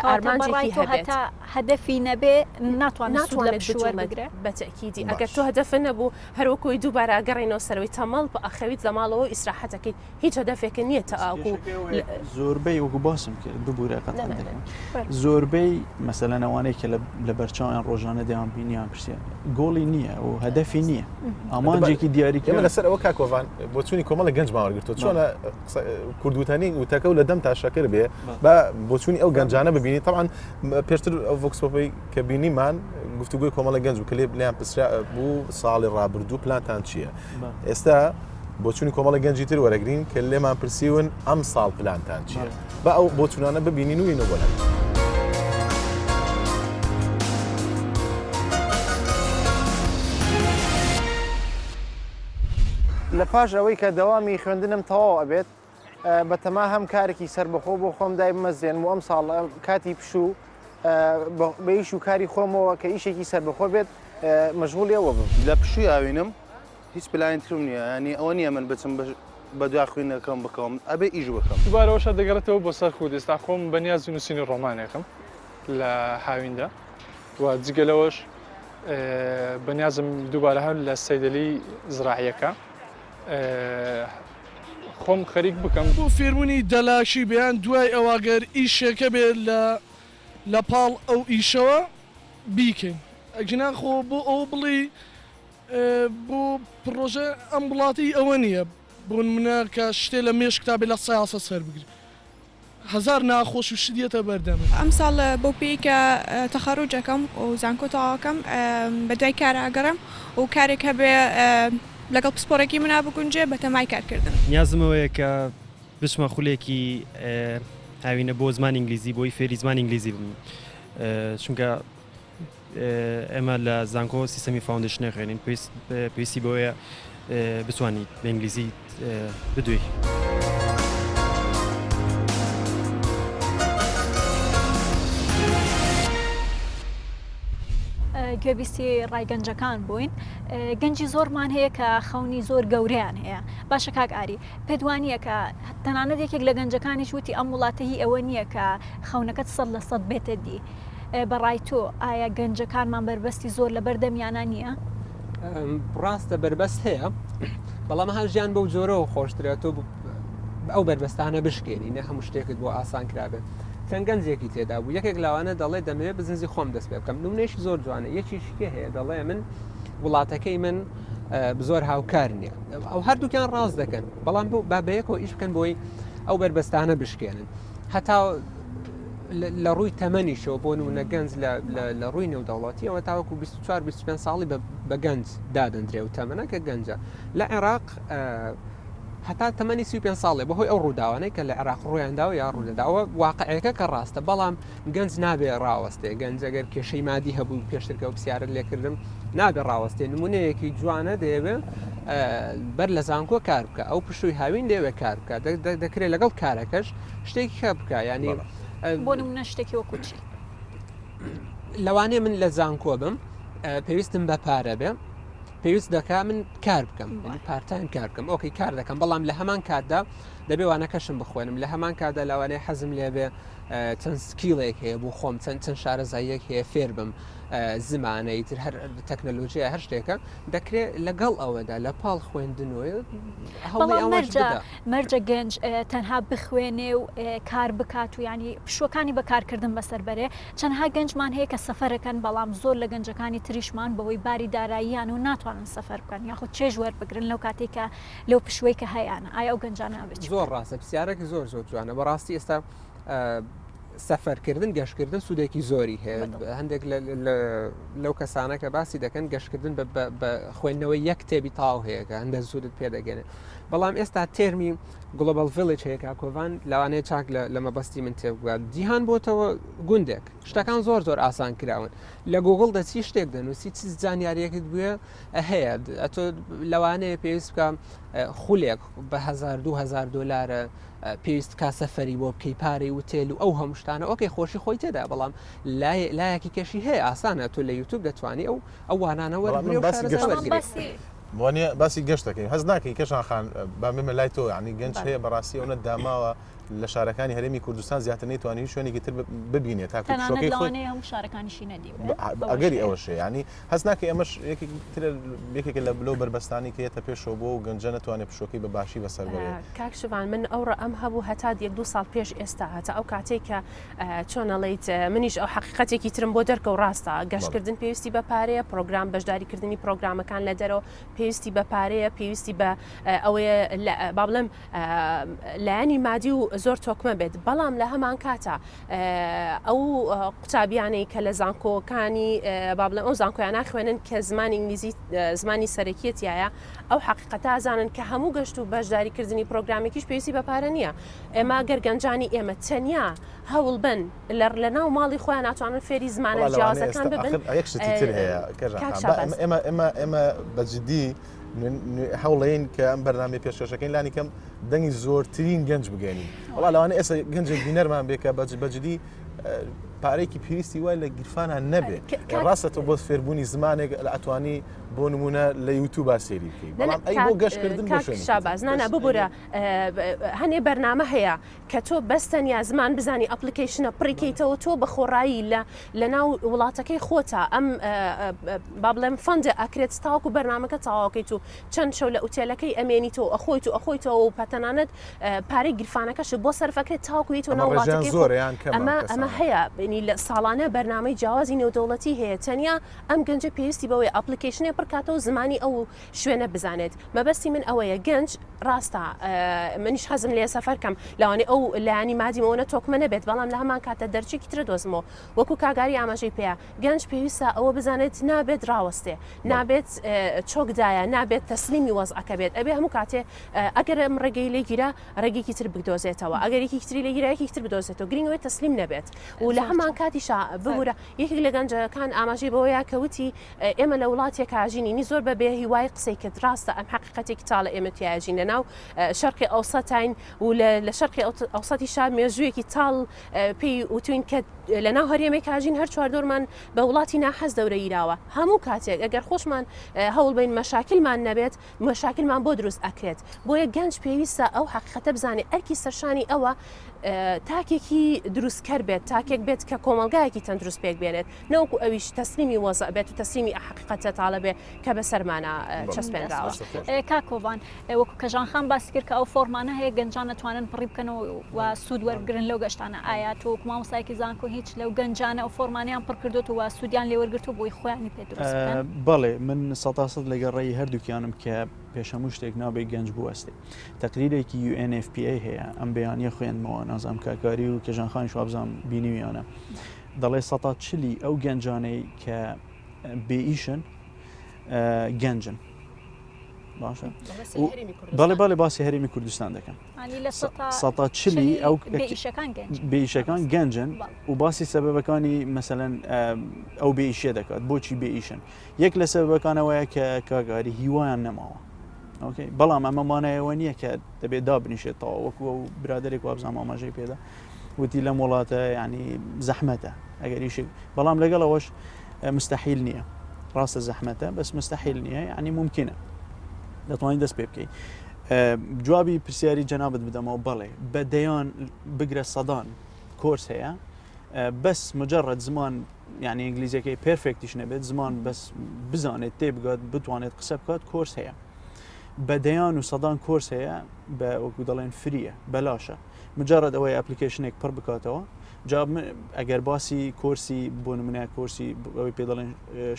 ئارمانجێکی هەبێت هەدەفی نەبێ ناتوانێت بگرێت بەتەکیدی ئەگەر تۆ هەدەفە نەبوو هەروەکۆی دووبارە گەڕێنەوە سەرەوەی تەمەڵ بە ئەخەویت لەماڵەوە ئیسراحەتەکەی هیچ هەدەفێکە نییە تەواکو زۆربەی وەکو باسم کرد ببوورە قەت زۆربەی مەسەلەنەوانەی کە لە بەرچاویان ڕۆژانە دەیان بینیان پرسیان گۆڵی نییە و هەدەفی نییە ئامانجێکی دیاریکە لەسەر ئەوە کاکۆڤان بۆ چوونی کۆمەڵە گەنج ماوەگرتۆ چۆنە کوردوتانی وتەکە و لە دەم تاشەکر بێ بە بۆ چوونی ئەو گەنجانە ببینی طبعاً پێشتر ئەو ڤۆکسپۆپی کە بینیمان گفتوگوی کۆمەڵە گەنج و کلێ لیان پرسرا بوو ساڵی ڕابردوو پلانتان چییە؟ ئێستا بۆ چوونی کۆمەڵە گەنجی تر وەرەگرین کە لێمان پرسیون ئەم ساڵ پلانتان چییە؟ بە ئەو بۆ چوونانە ببینین و وینە بۆلە. لە پاش ئەوەی کە دەوامی خوێندنم تەواو ئەبێت بە تەما هەم کارێکی سەربەخۆ بۆ خۆم دای بمەزێن و ئەم ساڵ کاتی پشوو بە ئیش و کاری خۆمەوە کە ئیشێکی سەربەخۆ بێت مەشغوڵی ئەوە بم. لە پشووی ئاوینم هیچ پلانترم نییە ینی ئەوە نییە من بچم بە دوای خوێنەکەم بکەم ئەبێ ئیش بکەم. دووبارەوەشە دەگەڕێتەوە بۆ سەر خود ئێستا خۆم بەنیاز نووسینی ڕۆمانێکم لە هاویندا و جگەلەوەش بەنیازم دووبارە هەر لە سەیدەلی زراعیەکە خۆم خەریک بکەم بۆ فێربوونی دەلاشی بەیان دوای ئەواگەر ئیشێکە بێت لە پاڵ ئەو ئیشەوە بیکەین ئەگەنا خۆ بۆ ئەو بڵێ بۆ پرۆژە ئەم وڵاتی ئەوە نییە بۆ منە کە شتێ لە مێش کتابی لە سایاسە سەر بگرێت هزار ناخۆش و شدیەتە بەردەمە ئەم ساڵ بۆ پێی کە تەخەڕوجەکەم و زانکۆتەواکەم بە دوای کاراگەرم و کارێک هەبێ لەگەڵ پسپۆرەکی منا بگونجێ بە تەمای کارکردن نیازمەوەیە کە بچمە خولێکی هاوینە بۆ زمان ئینگلیزی بۆی فێری زمان ئینگلیزی بم چونکە ئێمە لە زانکۆ سیستەمی فاوندیشنە خوێنین پێویستی بۆیە بتوانیت بە ئینگلیزی بدوێ. گوێبیستی ڕایگەنجەکان بووین گەنجی زۆرمان هەیە کە خەونی زۆر گەورەیان هەیە باشە کاک ئاری پێدوانیە کە تەنانەت یەکێک لە گەنجەکانیش وتی ئەم وڵاتەهی ئەوە نییە کە خەونەکەت 100% بێتە دی بەڕای تۆ ئایا گەنجەکانمان بربەستی زۆر لە بەردەمیانە نییە؟ ڕاستە بربەست هەیە بەڵام هەر ژیان بەو جۆرەوە خۆشترێت ئەو بربەستانە بشکێنی نە هەموو شتێکت بۆ ئاسان کرابێت چەند گەنجێکی تێدا بوو یەکێک لاوانە دەڵێ دەمەوێت بزنزی خۆم دەست پێ بکەم نمونێشی زۆر جوانە یەکیشکە هەیە دەڵێ من وڵاتەکەی من زۆر هاوکار نییە ئەو هەردووکیان ڕاست دەکەن بەڵام بابەیەکەوە ئیش بکەن بۆی ئەو بربەستانە بشکێنن هەتا لە ڕووی تەمەنیشەوە بۆ نمونە گەنج لە ڕووی نێودەوڵاتی ئەوە تاوەکو 24-25 ساڵی بە گەنج دادەندرێ و تەمەنەکە گەنجە لە عێراق هەتا تەمەنی 35 ساڵێ بەهۆی ئەو ڕووداوانەی کە لە عێراق ڕوویانداوە یا ڕوودەداوە واقعەکە کە ڕاستە بەڵام گەنج نابێ ڕاوەستێ گەنج ئەگەر کێشەی مادی هەبوو پێشترکە و پرسیارت لێکردم نابێ ڕاوەستێ نمونەیەکی جوانە دەیەوێ بەر لە زانکۆ کار بکە ئەو پشووی هاوین دەیەوێ کار بکە دەکرێت لەگەڵ کارەکەش شتێکی کە بکە ینی بۆ نمونە شتێکی وەکو چی لەوانەیە من لە زانکۆ بم پێویستم بە پارە بێ پێویست دەکا من کار بکەم پارتایم کار بکەم ئۆکەی کار دەکەم بەڵام لە هەمان کاتدا دەبێ وانەکەشم بخوێنم لە هەمان کاتدا لەوانەیە حەزم لێبێ چەند سکیڵێک هەیە بۆ خۆم چەند شارەزاییەک هەیە فێر بم زمانەی تر هەر تەکنەلۆژیە هەر شتێکە دەکرێت لەگەڵ ئەوەدا لە پاڵ خوێندنەوەی مەرجە گەنج تەنها بخوێنێ و کار بکات و ینی پشوەکانی بەکارکردن بەسەربەرێ چەندها گەنجمان هەیە کە سەفەرەکەن بەڵام زۆر لە گەنجەکانی تریشمان بەوەی باری داراییان و ناتوانن سەفەر بکەن یاخود چێژ وەربگرن لەو کاتێکە لەو پشوەی کە هەیەە ئایا ئەو گەنجانە بێت زۆر ڕاستە پرسیارێکی زۆر جوانە بەڕاستی ئێستا سەفەرکردن گەشتکردن سوودێکی زۆری هەیە هەندێک لەو کەسانە کە باسی دەکەن گەشتکردن بە خوێندنەوەی یەک کتێبی تاو هەیە کە هەندە سوودت پێدەگەنێت بەڵام ئێستا تێرمی گلۆبال ڤیلج هەیە کاکۆڤان لەوانەیە چاک لە مەبەستی من تێبگوات جیهان بۆتەوە گوندێک شتەکان زۆر ئاسان کراون لە گوگڵ دەچی شتێک دەنووسی چ زانیاریەکت بووە هەیە ئەتۆ لەوانەیە پێویست بکە خولێک بە $1000 پێویست کا سەفەری بۆ بکەی پارەی وتێل و ئەو هەموو شتانە ئۆکەی خۆشی خۆی تێدا بەڵام لایەکی کەشی هەیە ئاسانە تۆ لە یوتیوب دەتوانی ئەو وانانە وانە باسی گەشتەکەی هەز ناکەی کەشان با ممە لای تۆ ینی گەنج هەیە بەڕاستی ئەوە داماوە لە شارەکانی هەرێمی کوردستان زیاتر نەیتوانی شوێنێکی تر ببینێت تا هەموو شارەکانیشی نەدی ئەگەری ئەوەشێ ینی هەز ناکەی ئەمەش یەکێک لە بلۆ بربەستانی کە هێتە پێشەوە بۆ و گەنجە نەتوانێت پشۆکەی بە باشی بەسەر بێت کاکشوان من ئەوڕە ئەم هەبوو هەتا 1-2 ساڵ پێش ئێستا هەتا ئەو کاتێک کە چۆنەڵیت منیش ئەو حقیقەتێکی ترم بۆ دەرکە و ڕاستە گەشتکردن پێویستی بە پارەیە پرۆگرام بەشداریکردنی پرۆگرامەکان لە دەرەوە پێویستی بە پارەیە پێویستی بە ئەوەیە با بڵێم لایەنی مادی و زۆر تۆکمە بێت بەڵام لە هەمان کاتە ئەو قوتابیانەی کە لە زانکۆکانی با بڵێم ئەو زانکۆیان ناخوێنن کە زمانی ئینگلیزی زمانی سەرەکیەتیایە ئەو حقیقەتە ئازانن کە هەموو گەشت و بەشداریکردنی پرۆگرامێکیش پێویستی بە پارە نییە ئێمە گەرگەنجانی ئێمە تەنیا هەوڵ بن لە ناو ماڵی خۆیان ناتوانن فێری زمانە جیازەکان ببن ئێمە بەجددی هەوڵین کە ئەم بەرنامەی پێشکەشەکەین لانی کەم دەنگی زۆرترین گەنج بگەینی وڵا لەوانە ئێستا گەنجێک بینەرمان بێ کە بەجددی پارەیەکی پێویستی وای لە گیرفانان نەبێت ڕاستە تۆ بۆ فێربوونی زمانێک لە ئەتوانی بۆ نمونە لە یوتیوب سێری بکەیت بەڵام ئەی بۆ گەشتکردن شاباز نانە ببوورە هەنێ بەرنامە هەیە کە تۆ بەستەنیا زمان بزانی ئەپلیکیشنە پڕیکەیتەوە تۆ بە خۆڕایی لە ناو وڵاتەکەی خۆتە ئەم با بڵێم فەندە ئەکرێت تاوەکو بەرنامەکە تاواکەیت و چەند شەو لە ئوتێلەکەی ئەمێنیتەوە ئەخۆیتەوە و پەتەنانت پارەی گیرفانەکەش بۆ سەرفەکەی تاوکویت و ناو وڵاتەکەی ئەمە هەیە ینی لە ساڵانە بەرنامەی جیاوازی نێودەوڵەتی هەیە تەنیا ئەم گەنجە پێویستی بەوەی ئەپلیکیشنێ پڕکاتەوە زمانی ئەو شوێنە بزانێت مەبەستی من ئەوەیە گەنج ڕاستە منیش حەزم لێ سەفەرکەم لەوانێ ئەو لایانی مادیمەوەنە تۆکمە نەبێت بەڵام لە هەمان کاتە دەرچێکی ترە دۆزمەوە وەکو کاگاری ئاماژەی پێەیە گەنج پێویستە ئەوە بزانێت نابێت ڕاوەستێ نابێت چۆکدایە نابێت تەسلیمی وەزعەکە بێت ئەبێ هەموو کاتێ ئەگەر ئەم ڕێگەی لێگیرە ڕێگێکی تر بگدۆزێتەوە ئەگەرێکی تری لێگیرایەکی تر بدۆزێتەوە گرنگەوەی تەسلیم نەبێت و لە هەمان کاتیشا ببوورە یەکێک لە گەنجەکان ئاماژەی بەوەیە کەوتی ئێمە لە وڵاتێک کاژینی زۆر بەبێ هیوای قسەی کرد ڕاستە ئەم حقیقەتێکی تاڵە ئێمە تیاژین لە ناو شەرقی ئەوسەتین و لە شەرقی ئەوسەتی شار مێژوویەکی تاڵ پێی وتوین کە لە ناو هەرێمێ کاژین هەر چواردۆرمان بە وڵاتی ناحەز دەورە ئیراوە هەموو کاتێک ئەگەر خۆشمان هەوڵ بین مەشاکلمان نەبێت مەشاکلمان بۆ دروست ئەکرێت بۆیە گەنج پێویستە ئەو حقیقەتە بزانێت ئەرکی سەرشانی ئەوە تاکێکی دروستکەر بێت تاکێک بێت کە کۆمەلگایەکی تەندروست پێک بێنێت نەوەکو ئەویش تەسلیمی وەزع بێت و تەسلیمی حقیقەتە تاڵە بێ کە بەسەرمانە چەسپێنراوە کاکۆبان وەکو کەژانخان باسی کرد کە ئەو فۆرمانە هەیە گەنجان دەتوانن پڕی بکەنەوە و سوود وەرگرن لەو گەشتانە ئایا تۆ مامۆستایەکی زانکۆ هیچ لەو گەنجانە ئەو فۆرمانیان پڕ کردوت و سوودیان لێوەرگرتو بۆی خۆیانی پێ دروست بکەن بەڵێ من 100% لەگەڵ ڕێی هەردووکیانم کە پێشەموو شتێک نابێت گەنج بوەستێ تەقریرێکی UNFPA هەیە ئەم بەیانیە خوێندمەوە نازام کاکاری و کێژانخانی شوابزان بینیویانە دەڵێ 140 ئەو گەنجانەی کە بێئیشن گەنجن باشە بەڵێ بەڵێ باسی هەرێمی کوردستان دەکەم 140 ئەو بێئیشەکان گەنجن و باسی سەبەبەکانی مەسەلەن ئەو بێئیشە دەکات بۆچی بێئیشن یەک لە سەبەبەکانەوەیە کە کاگاری هیوایان نەماوە بەڵام ئەمەمانایەوە نییە کە دەبێت دابنیشێتەوە وەکو ئەو برادێک وابزان ئاماژەی پێدا وتی لەم وڵاتە ینی زەحمەتە ئەگەر ئیشێک بەڵام لەگەڵ ئەوەش مستحیل نییە ڕاستە زەحمەتە بەس مستحیل نییە ینی ممکنە دەتوانین دەست پێ بکەیت جوابی پرسیاری جەنابەت بدەمەوە بەڵێ بە دەیان بگرە سەدان کۆرس هەیە بەس مجرد زمان یعنی ئینگلیزیەکەی پرفێکتیش نەبێت زمان بەس بزانێت تێبگات بتوانێت قسە بکات کۆرس هەیە بەدەیان و سەدان کۆرس هەیە بە وەکو دەڵێن فریە بەلاشە مجرد ئەوەی ئەپلیکیشنێک پڕ بکاتەوە جاب ئەگەر باسی کۆرسی بۆ نمونە کۆرسی ئەوەی پێ دەڵێن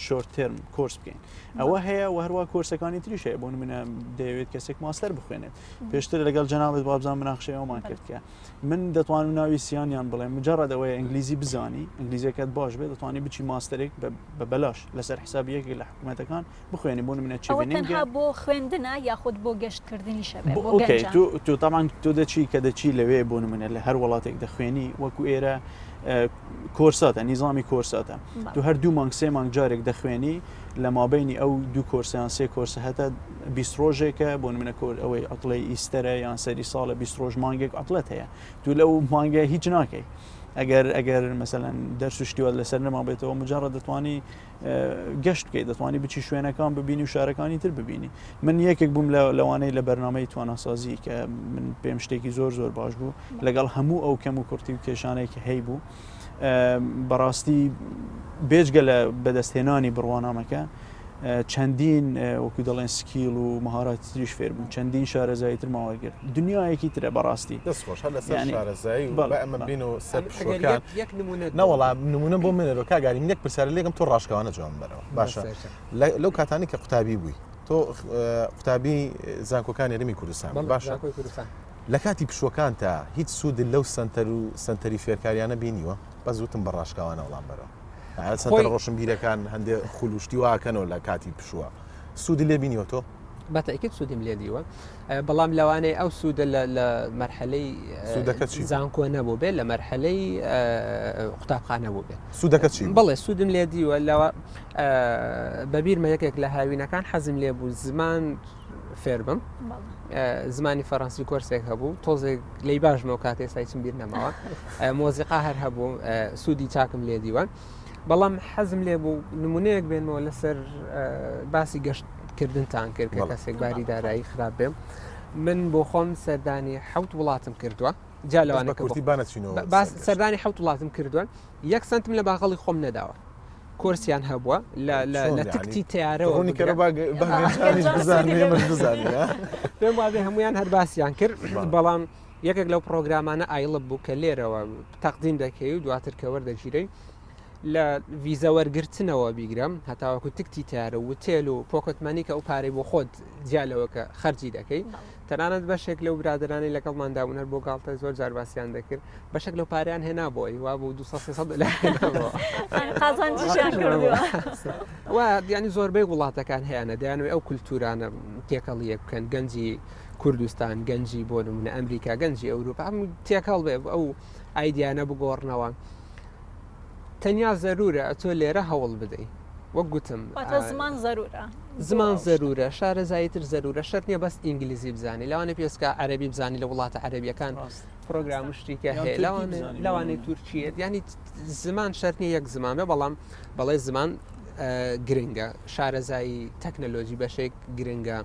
شۆرت ترم کۆرس بکەین ئەوە هەیە و هەروە کۆرسەکانی تریش هەیە بۆ نمونە دەیەوێت کەسێک ماستەر بخوێنێت پێشتر لەگەڵ جەنابەت بابزان مناقشەیەوەمان کرد کە من دەتوانم ناوی سییانیان بڵێم مجرد ئەوەیە ئینگلیزی بزانی ئینگلیزیەکەت باش بێت دەتوانانی بچی ماستەرێک بە بەلاش لەسەر حسابیەکی لە حکوومەتەکان بخوێنی بۆ نمونە چێنینگە بۆ خوێندنە یاخود بۆ گەشتکردنی شەبێت تۆ تامان تۆ دەچی کە دەچی لەوێ بۆ نمونە لە هەر وڵاتێک دەخوێنی وەکو ئێرە کۆرساتە نیزامی کۆرساتە تو هەر 2 مانگ 3 مانگ جارێک دەخوێنی لە مابینی ئەو 2 کۆرسیان 3 کۆرسە هەتا 20 ڕۆژێکە بۆ نمونە ئەوەی ئەقڵی ئیستەرە یان سەری ساڵە 20 ڕۆژ مانگێک ئەقلەت هەیە تو لەو مانگە هیچ ناکەی ئەگەر مەسەلەن دەرس و شتیوە لەسەر نەما بێتەوە مجرد دەتوانی گەشت بکەیت دەتوانی بچی شوێنەکان ببینی و شارەکانی تر ببینی من یەکێک بووم لەوانەی لە بەرنامەی تواناسازی کە من پێم شتێکی زۆر باش بوو لەگەڵ هەموو ئەو کەم و کورتی و کێشانێکی هەی بوو بەڕاستی بێجگە لە بەدەستهێنانی بڕوانامەکە چەندین وەکو دەڵێن سکیل و مەهارەتی تریش فێر بوون چەندین شارەزایی تر ماوەگرت دنیایەکی ترە بەڕاستی دەستخۆش هەر لەسەر شارەزایی و ئەمە بین و سەر پشووەکان نەوەڵام نمونە بۆ منەوە کاگاری منێک پرسیارە لێگەم تۆ ڕاشکەوانە جوان بەرەوە باشە لەو کاتانی کە قوتابی بووی تۆ قوتابی زانکۆکانی هەرێمی کوردستان باشە لە کاتی پشووەکان تا هیچ سوود لەو سنتەر و سنتەری فێرکاریانە بینیوە بە زووتم بە ڕاشکەوانە وەڵام بەرەوە سنتەر ڕۆشنبیرەکان هەندێک خوڵوشتی واکەنەوە لە کاتی پشووە سوودی لێ بینیوە تۆ بەتەکیت سوودیم لێ دیوە بەڵام لەوانەیە ئەو سوودە لە مەرحەلەی زانکۆ نەبوو بێت لە مەرحەلەی قوتابخانە بوو بێت سوودەکە چی بەڵێ سوودم لێ دیوە لەوە بەبیرمە یەکێک لە هاوینەکان حەزم لێ بوو زمان فێر بم زمانی فەڕەنسی کۆرسێک هەبوو تۆزێک لی باشمەوە کاتێ سایچم بیر نەماوە مۆزیقا هەر هەبوو سوودی چاکم لێ دیوە بەڵام حەزم لێ بوو نمونەیەک بێنمەوە لەسەر باسی گەشتکردنتان کرد کە کەسێک باری دارایی خراپ بێم من بۆ خۆم سەردانی 7 وڵاتم کردووە جا لەوانە سەردانی 7 وڵاتم کردووە 1 سنتم لە باغەڵی خۆم نەداوە کۆرسیان هەبووە لە تکتی تیارەوە پێم وابێ هەمویان هەر باسییان کرد بەڵام یەکێک لەو پرۆگرامانە ئایڵب بوو کە لێرەوە تەقدیم دەکەی و دواتر کە وەردەگیرەی لە ڤیزە وەرگرتنەوە بیگرم هەتاوەکو تکتی تیارە و تێل و پۆکتمانی کە ئەو پارەی بۆ خۆت جیالەوە کە خەرجی دەکەی تەنانەت بەشێک لەو برادرانی لەگەڵماندابوونەر بۆ گاڵتە زۆر جارباسییان دەکرد بەشێک لەو پاریان هێنا بۆی وا بوو 200 ینی زۆربەی وڵاتەکان هەیەە دەیانوێ ئەو کولتورانە تێکەڵیە بکەن گەنجی کوردستان گەنجی بۆ نمونە ئەمریکا گەنجی ئەوروپا هەم تێکەڵ بێ ئەو ئایدیانە بگۆڕنەوە تەنیا زەرورە تۆ لێرە هەوڵ بدەیت وەک گوتم زمان زەرورە زمان زەرورە شارەزاییتر زەرورە شەرت نییە بەس ئینگلیزی بزانانی لەوانێ پێسکە عەربی بزانانی لە وڵاتە عەربیەکان پرۆگرام شتێکە هەیە لەوانێ تورکیت ینی زمان شەرت نیە یەک زمانە بەڵام بەڵێ زمان گرنگە شارەزایی تەکنەلۆژی بەشێک گرنگە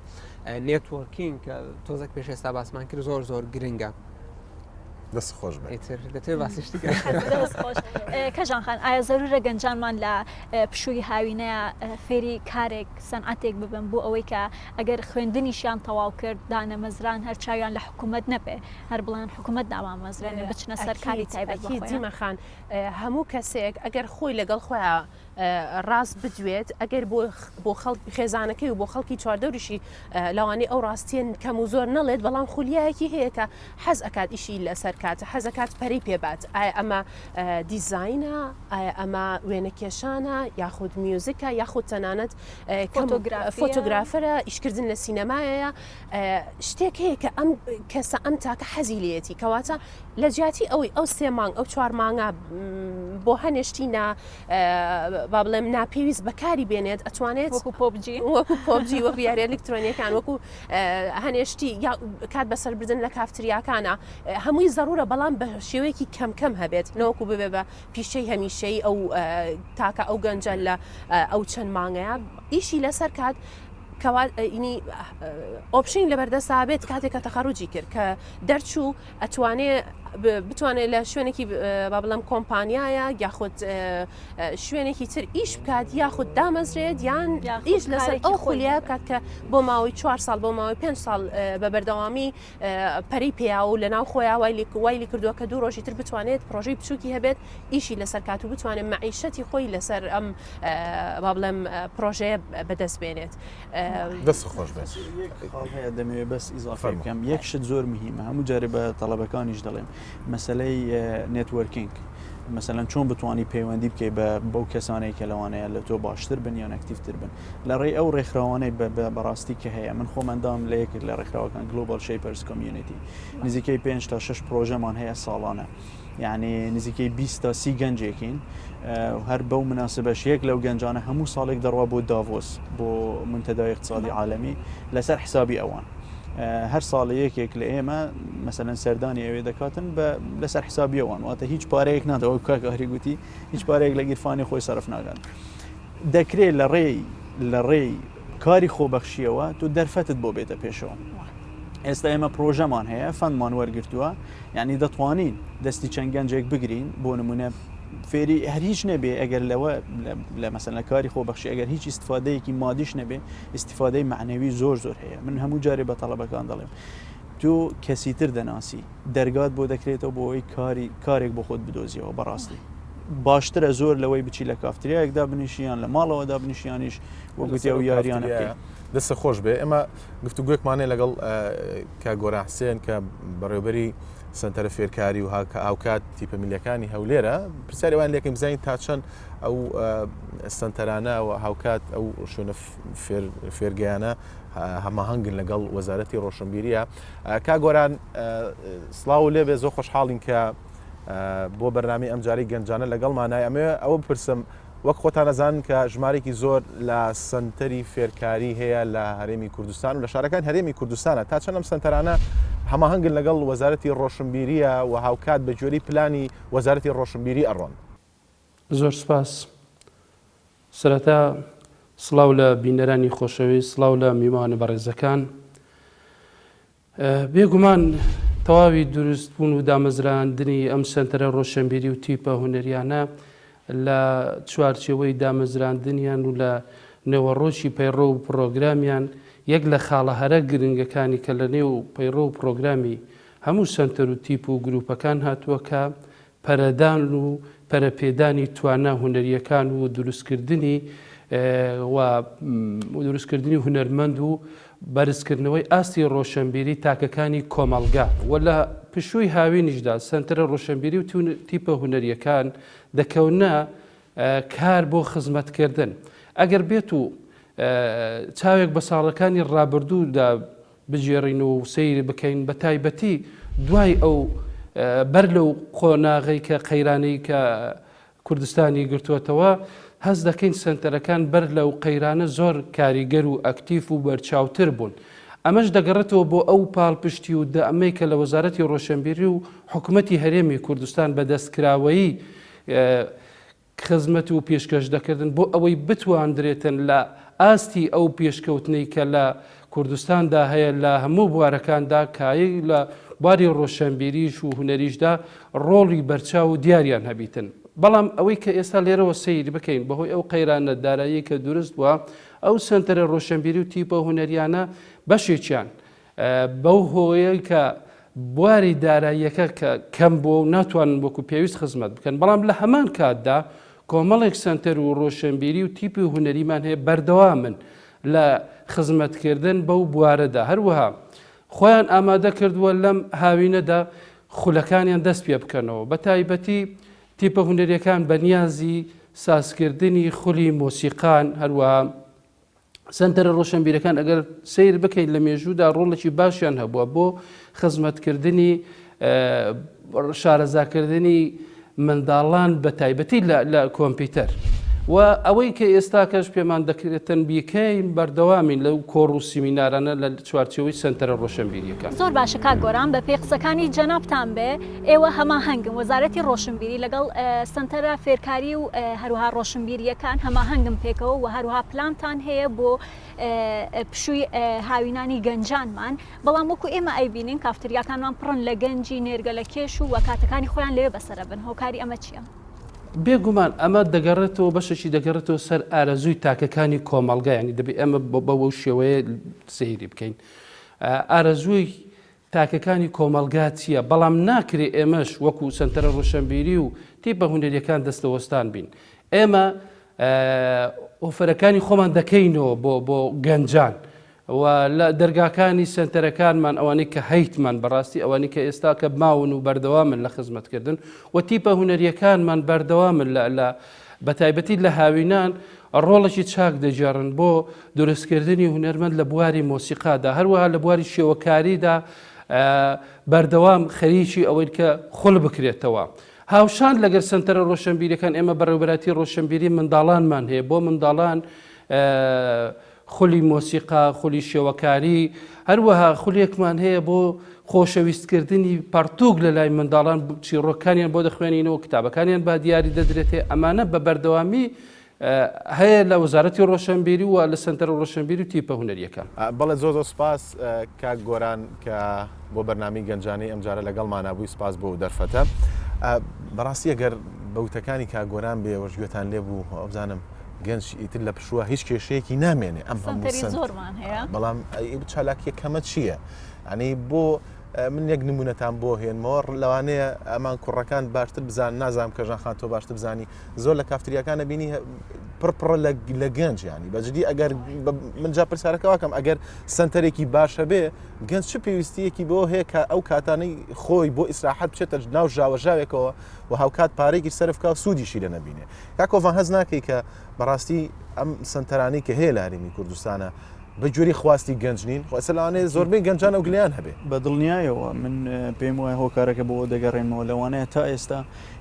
نێتوەرکینگ کە تۆزێک پێش ئێستا باسمان کرد زۆر زۆر گرنگە دەست خۆش دەتێ باسیشتی کەژان خان ئایا زەرورە گەنجانمان لە پشووی هاوینەیە فێری کارێک سەنعاتێک ببن بۆ ئەوەی کە ئەگەر خوێندنیشیان تەواو کرد دانەمەزران هەر چاویان لە حکوومەت نەبێ هەر بڵێن حکوومەت دامامەزرێنێ بچنە سەر کاری تایبەت دیمەخان هەموو کەسێک ئەگەر خۆی لەگەڵ خۆیان ڕاست بدوێت ئەگەر بۆ خەڵک خێزانەکەی و بۆ خەڵکی چواردەوریشی لەوانەی ئەو ڕاستیان کەم و زۆر نەڵێت بەڵام خولیایەکی هەیە کە حەز ئەکات ئیشی لەسەر کاتە حەزەکات پەرەی پێبات ئایا ئەمە دیزاینە ئایا ئەمە وێنەکێشانە یاخود میوزیکە یاخود تەنانەت فۆتۆگرافەرە ئیشکردن لە سینەمایەیە شتێک هەیە کە ئەم کەسە ئەم تاکە حەزی لێتی کەواتە لە جیاتی ئەوەی ئەو 3 مانگ ئەو 4 مانگە بۆ هەنێشتی با بڵێم ناپێویست بەکاری بێنێت ئەتوانێت وەکو پۆبجی وەکو یاری ئەلکترۆنیەکان وەکو هەنێشتی کات بەسەربردن لە کافتریاکانە هەمووی زەرورە بەڵام بە شێوەیەکی کەم هەبێت نەوەکو ببێ بە پیشەی هەمیشەی ئەو تاکە ئەو گەنجە لە ئەو چەند مانگەیە ئیشی لەسەر کات ئینی ئۆپشین لە بەردەسا بێت کاتێک کە تەخەڕوجی کرد کە دەرچوو بتوانێت لە شوێنێکی با بڵێم کۆمپانیایە یاخود شوێنێکی تر ئیش بکات یاخود دامەزرێت یان ئیش لەسەر ئەو خولیا بکات کە بۆ ماوەی 4 ساڵ بۆ ماوەی 5 ساڵ بە بەردەوامی پەری پێیا و لە ناو خۆیان وایلی کردووە کە 2 ڕۆژی تر بتوانێت پرۆژەی بچووکی هەبێت ئیشی لەسەر کات و بتوانێت معیشەتی خۆی لەسەر ئەم با بڵێم پرۆژەیە بەدەست بێنێت دەست خۆش بێت هەیە دەمەوێت بەس ئیزافە بکەم یەک شت زۆر مهمە هەموو جارێ بە تەڵەبەکانیش دەڵێم مەسلەی نێتوەرکینگ مثلەن چۆن بتوانانی پەیوەندی بکەی بەو کەسانەی کە لەوانەیە لە تۆ باشتر بن یان ئەکتیڤتر بن لە ڕێی ئەو ڕێکخراوانەی بەڕاستی کە هەیە من خۆمەندام لە یەکێک لە ڕێکخراوەکان گلۆبال شیپەرز کۆمیونیتی نزیکەی 5 تا 6 پرۆژەمان هەیە ساڵانە یعنی نزیکەی 20 تا 30 گەنجێکین هەر بەو مناسبەش یەک لەو گەنجانە هەموو ساڵێک دەڕوا بۆ داڤۆس بۆ منتەدای اقتصادی عالەمی لەسەر حسابی ئەوان هەر ساڵ یەکێک لە ئێمە مەسەلەن سەردانی ئەوێ دەکاتن لەسەر حسابی ئەوان واتە هیچ پارەیەک نادەوە کاکاری گوتی هیچ پارەیەک لە گیرفانی خۆی سەرف ناگات دەکرێت لە ڕێی کاری خۆبەخشیەوە تو دەرفەتت بۆ بێتە پێشەوە ئێستا ئێمە پرۆژەمان هەیە فەندمان وەرگرتووە یعنی دەتوانین دەستی چەند گەنجێک بگرین بۆ نمونە فێری هەر هیچ نەبێ ئەگەر لەوە لە مەسەلەن کاری خۆبەخشی ئەگەر هیچ ئیسفادەیەکی مادیش نەبێ ئیسفادەی معنەوی زۆر هەیە من هەموو جارێ بە تەڵەبەکان دەڵێم تو کەسی تر دەناسی دەرگات بۆ دەکرێتەوە بۆ ئەوەی کارێک بۆ خۆت بدۆزیەوە بەڕاستی باشترە زۆر لەوەی بچی لە کافتریایەکدا بنیشیان لە ماڵەوەدا بنیشیانیش وە گوتی ئەو یاریانە بکەین دەستە خۆش بێ ئەمە گفتوگوێکمانێ لەگەڵ کە گۆرە حسێن کە بەڕێوەبەری سنتەرە فێرکاری و ئاوکات تیپەمیلیەکانی هەولێرە پرسیاریوان لێکم بزانین تا چەند ئەو سنتەرانە و هاوکات ئەو شوێنە فێرگیانە هەماهەنگن لەگەڵ وەزارەتی ڕۆشنبیریە کا گۆران سڵاو لێبێ زۆر خۆشحاڵین کە بۆ بەرنامی ئەمجاری گەنجانە لەگەڵمانای ئەمێ ئەوە بپرسم وەک خۆتان نەزانن کە ژمارێکی زۆر لە سنتەری فێرکاری هەیە لە هەرێمی کوردستان و لە شارەکان هەرێمی کوردستانە تا چەند ئەم سنتەرانە هەماهەنگن لەگەڵ وەزارەتی ڕۆشنبیریە و هاوکات بە جۆری پلانی وەزارەتی ڕۆشنبیری ئەڕۆن زۆر سپاس سەرەتا سڵاو لە بینەرانی خۆشەوی سڵاو لە میوانە بەڕێزەکان بێگومان تەواوی دروستبوون و دامەزراندنی ئەم سنتەرە ڕۆشنبیری و تیپە هونەریانە لە چوارچێوەی دامەزراندنیان و لە نێوەڕۆژی پەیڕۆ و پرۆگرامیان یەک لە خاڵە هەرە گرنگەکانی کە لە نێو پەیڕۆ و پرۆگرامی هەموو سنتەر و تیپ و گروپەکان هاتووە کە پەرەدان و پەرەپێدانی توانە هونەریەکان و دروستکردنی هونەرمەند و بەرزکردنەوەی ئاستی ڕۆشنبیری تاکەکانی کۆمەڵگا و لە پشووی هاوینیشدا سنتەرە ڕۆشنبیری و تیپە هونەریەکان دەکەونە کار بۆ خزمەتکردن. ئەگەر بێت و چاوێک بە ساڵەکانی ڕابردوودا بجێڕین و سەیری بکەین بە تایبەتی دوای ئەو بەر لەو قۆناغی کە قەیرانەی کە کوردستانی گرتووەتەوە هەست دەکەین سنتەرەکان بەر لەو قەیرانە زۆر کاریگەر و ئەکتیف و بەرچاوتر بوون. ئەمەش دەگەڕێتەوە بۆ ئەو پاڵپشتی و ئەمەی کە لە وەزارەتی ڕۆشنبیری و حکوومەتی هەرێمی کوردستان بەدەستکراوەیی خزمەت و پێشکەش دەکردن بۆ ئەوەی بتواندرێتن لە ئاستی ئەو پێشکەوتنەی کە لە کوردستاندا هەیە لە هەموو بوارەکاندا کایە لە بواری ڕۆشنبیریش و هونەریشدا ڕۆڵی بەرچاو و دیاریان هەبیتن. بەڵام ئەوەی کە ئێستا لێرەوە سەیری بکەین بەهۆی ئەو قەیرانە دارایی کە دروست بووە ئەو سنتەرە ڕۆشنبیری و تیپە هونەریانە بەشێکیان بەو هۆیە کە بواری داراییەکە کە کەم بۆ و ناتوانن وەکو پێویست خزمەت بکەن بەڵام لە هەمان کاتدا کۆمەڵێک سنتەر و ڕۆشنبیری و تیپی هونەریمان هەیە بەردەوامن لە خزمەتکردن بەو بوارەدا. هەروەها خۆیان ئامادە کردووە لەم هاوینەدا خولەکانیان دەست پێ بکەنەوە بە تایبەتی تیپە هونەریەکان بە نیازی سازکردنی خولی مۆسیقان. هەروەها سنتەرە ڕۆشنبیرەکان ئەگەر سیر بکەین لە مێژوودا ڕۆڵێکی باشیان هەبووە بۆ خزمەتکردنی شارەزاکردنی منداڵان بە تایبەتی لە کۆمپیوتەر و ئەوەی کە ئێستا کەش پێمان دەکرێتن بیکەین بەردەوامین لەو کۆڕ و سیمینارانە لە چوارچەوەی سنتەرە ڕۆشنبیریەکان. زۆر باشە کاک گۆران بە پێ قسەکانی جەنابتان بێ ئێوە هەماهەنگن وەزارەتی ڕۆشنبیری لەگەڵ سنتەرە فێرکاری و هەروها ڕۆشنبیریەکان هەماهەنگن پێکەوە و هەروها پلانتان هەیە بۆ پشووی هاوینانی گەنجانمان بەڵام وەکو ئێمە ئەیبینین کافتریاکانمان پڕن لە گەنجی نێرگە لە کێش و وەکاتەکانی خۆیان لێ بەسەرە بن. هۆکاری ئەمە چییە؟ بێگومان ئەمە دەگەڕێتەوە بەشەشی دەگەڕێتەوە سەر ئارەزووی تاکەکانی کۆمەڵگایانی دەبێت ئەمە بەو شێوەیە سەیری بکەین. ئارەزووی تاکەکانی کۆمەلگا چییە؟ بەڵام ناکرێ ئێمەش وەکو سنتەرە ڕۆشنبیری و تیپە هونەریەکان دەستەوەستان بین. ئێمە ئۆفەرەکانی خۆمان دەکەینەوە بۆ گەنجان و لە دەرگاکانی سنتەرەکانمان ئەوانەی کە هەیتمان بەڕاستی ئەوانەی کە ئێستا کە ماون و بەردەوامن لە خزمەتکردن و تیپە هونەریەکانمان بەردەوامن لە بەتایبەتی لە هاوینان ڕۆڵێکی چاک دەجێڕن بۆ دروستکردنی هونەرمەند لە بواری مۆسیقادا هەروەها لە بواری شێوەکاریدا بەردەوام خەریکی ئەوەی کە خوڵ بکرێتەوە. هاوشان لەگەر سنتەرە ڕۆشنبیریەکان ئێمە بەڕێوەبەراتی ڕۆشنبیری منداڵانمان هەیە بۆ منداڵان خولی مۆسیقا خولی شێوەکاری هەروەها خولێکمان هەیە بۆ خۆشەویستکردنی پەرتوگ لە لای منداڵان چیرۆکانیان بۆ دەخوێنینەوە کتابەکانیان با دیاری دەدرێتێ ئەمانە بە بەردەوامی هەیە لە وەزارەتی ڕۆشنبیری و لە سنتەرە ڕۆشنبیری و تیپە هونەریەکان. بەڵێ زۆر سپاس کاک گۆران کە بۆ بەرنامەی گەنجانەی ئەمجارە لەگەڵمانە بووی سپاس بۆ دەرفەتە. بەڕاستی ئەگەر بەوتەکانی کاک گۆران بێ وەژگوێتان لێ بوو ئەبزانم گەنج ئیتر لە پشووە هیچ کێشەیەکی نامێنێ ئەم زۆرمان هەیە بەڵام چالاکیە کەمە چییە؟ ئەنی بۆ من یەک نمونەتان بۆ هێنمەوە لەوانەیە ئەمان کوڕەکان باشتر بزان نازام کە ژان خان تۆ باشتر بزانی زۆر لە کافتریاکانە بینی پڕ لە گەنج ینی بەجددی ئەگەر من جا پرسیارەکەواکەم ئەگەر سنتەرێکی باشە بێ گەنج چ پێویستیەکی بۆ هەیە کە ئەو کاتانەی خۆی بۆ ئیسراحەت بچێتە ناو ژاوەژاوێکەوە و هاوکات پارێکی سەرفکە سوودیشی لە نەبینێ. کاکۆڤان هەز ناکەی کە بەڕاستی ئەم سنتەرانی کە هەیە لە هەرێمی کوردستانە بە جووری خواستی گەنج نین خۆسەلانێ زۆربەی گەنجان و گلیان هەبێ بە دڵنیایەوە من پێم وایە هۆکارەکە بۆ دەگەڕێنەوە لەوانەیە تا ئێستا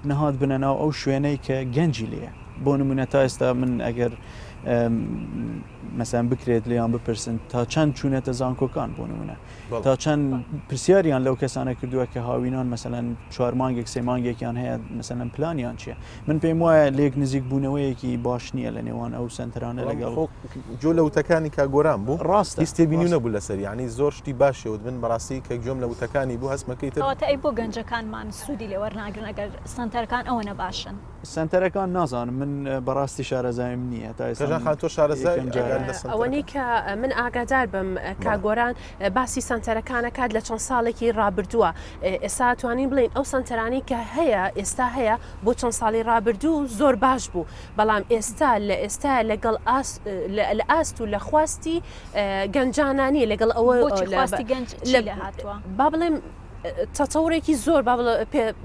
نەهات بنە ناو ئەو شوێنەی کە گەنجی لێە بۆ نمونە تا ئێستا من ئەگەر مەسەن بکرێت لیان بپرسن تا چەند چوونەتە زانکۆکان بۆ نمونە تا چەند پرسیاریان لەو کەسانە کردووە کە هاوینان مەسەن 4 مانگێک 3 مانگێکیان هەیە مەسەن پلانیان چییە من پێم وایە لێک نزیک بوونەوەیەکی باش نییە لە نێوان ئەو سنتەرانە لەگەڵ جۆ لە وتەکانی کا گۆران بوو ڕاستە هیچ نەبوو لەسەر ینی زۆر شتی باشەوە من بەڕاستی کە گوێم لە وتەکانی بوو هەستمەکەیتە ئەی بۆ گەنجەکانمان سوودی لێ وەرناگرن ئەگەر سنتەرەکان ئەوە نەباشن سنتەرەکان نازانم من بەڕاستی شارەزایم نییە تا ئێستا کەژان تۆ شارەزای ئەوەی کە من ئاگادار بم کاگۆران باسی سنتەرەکانە کات لە چەند ساڵێکی ڕابردووە ئێستا توانین بڵین ئەو سنتەرانی کە هەیە ئێستا هەیە بۆ چەند ساڵی ڕابردوو زۆر باش بوو بەڵام ئێستا لەگەڵ لە ئاست و لە خواستی گەنجانانی لەگەڵ ئەوە با بڵێم تەتەورێکی زۆر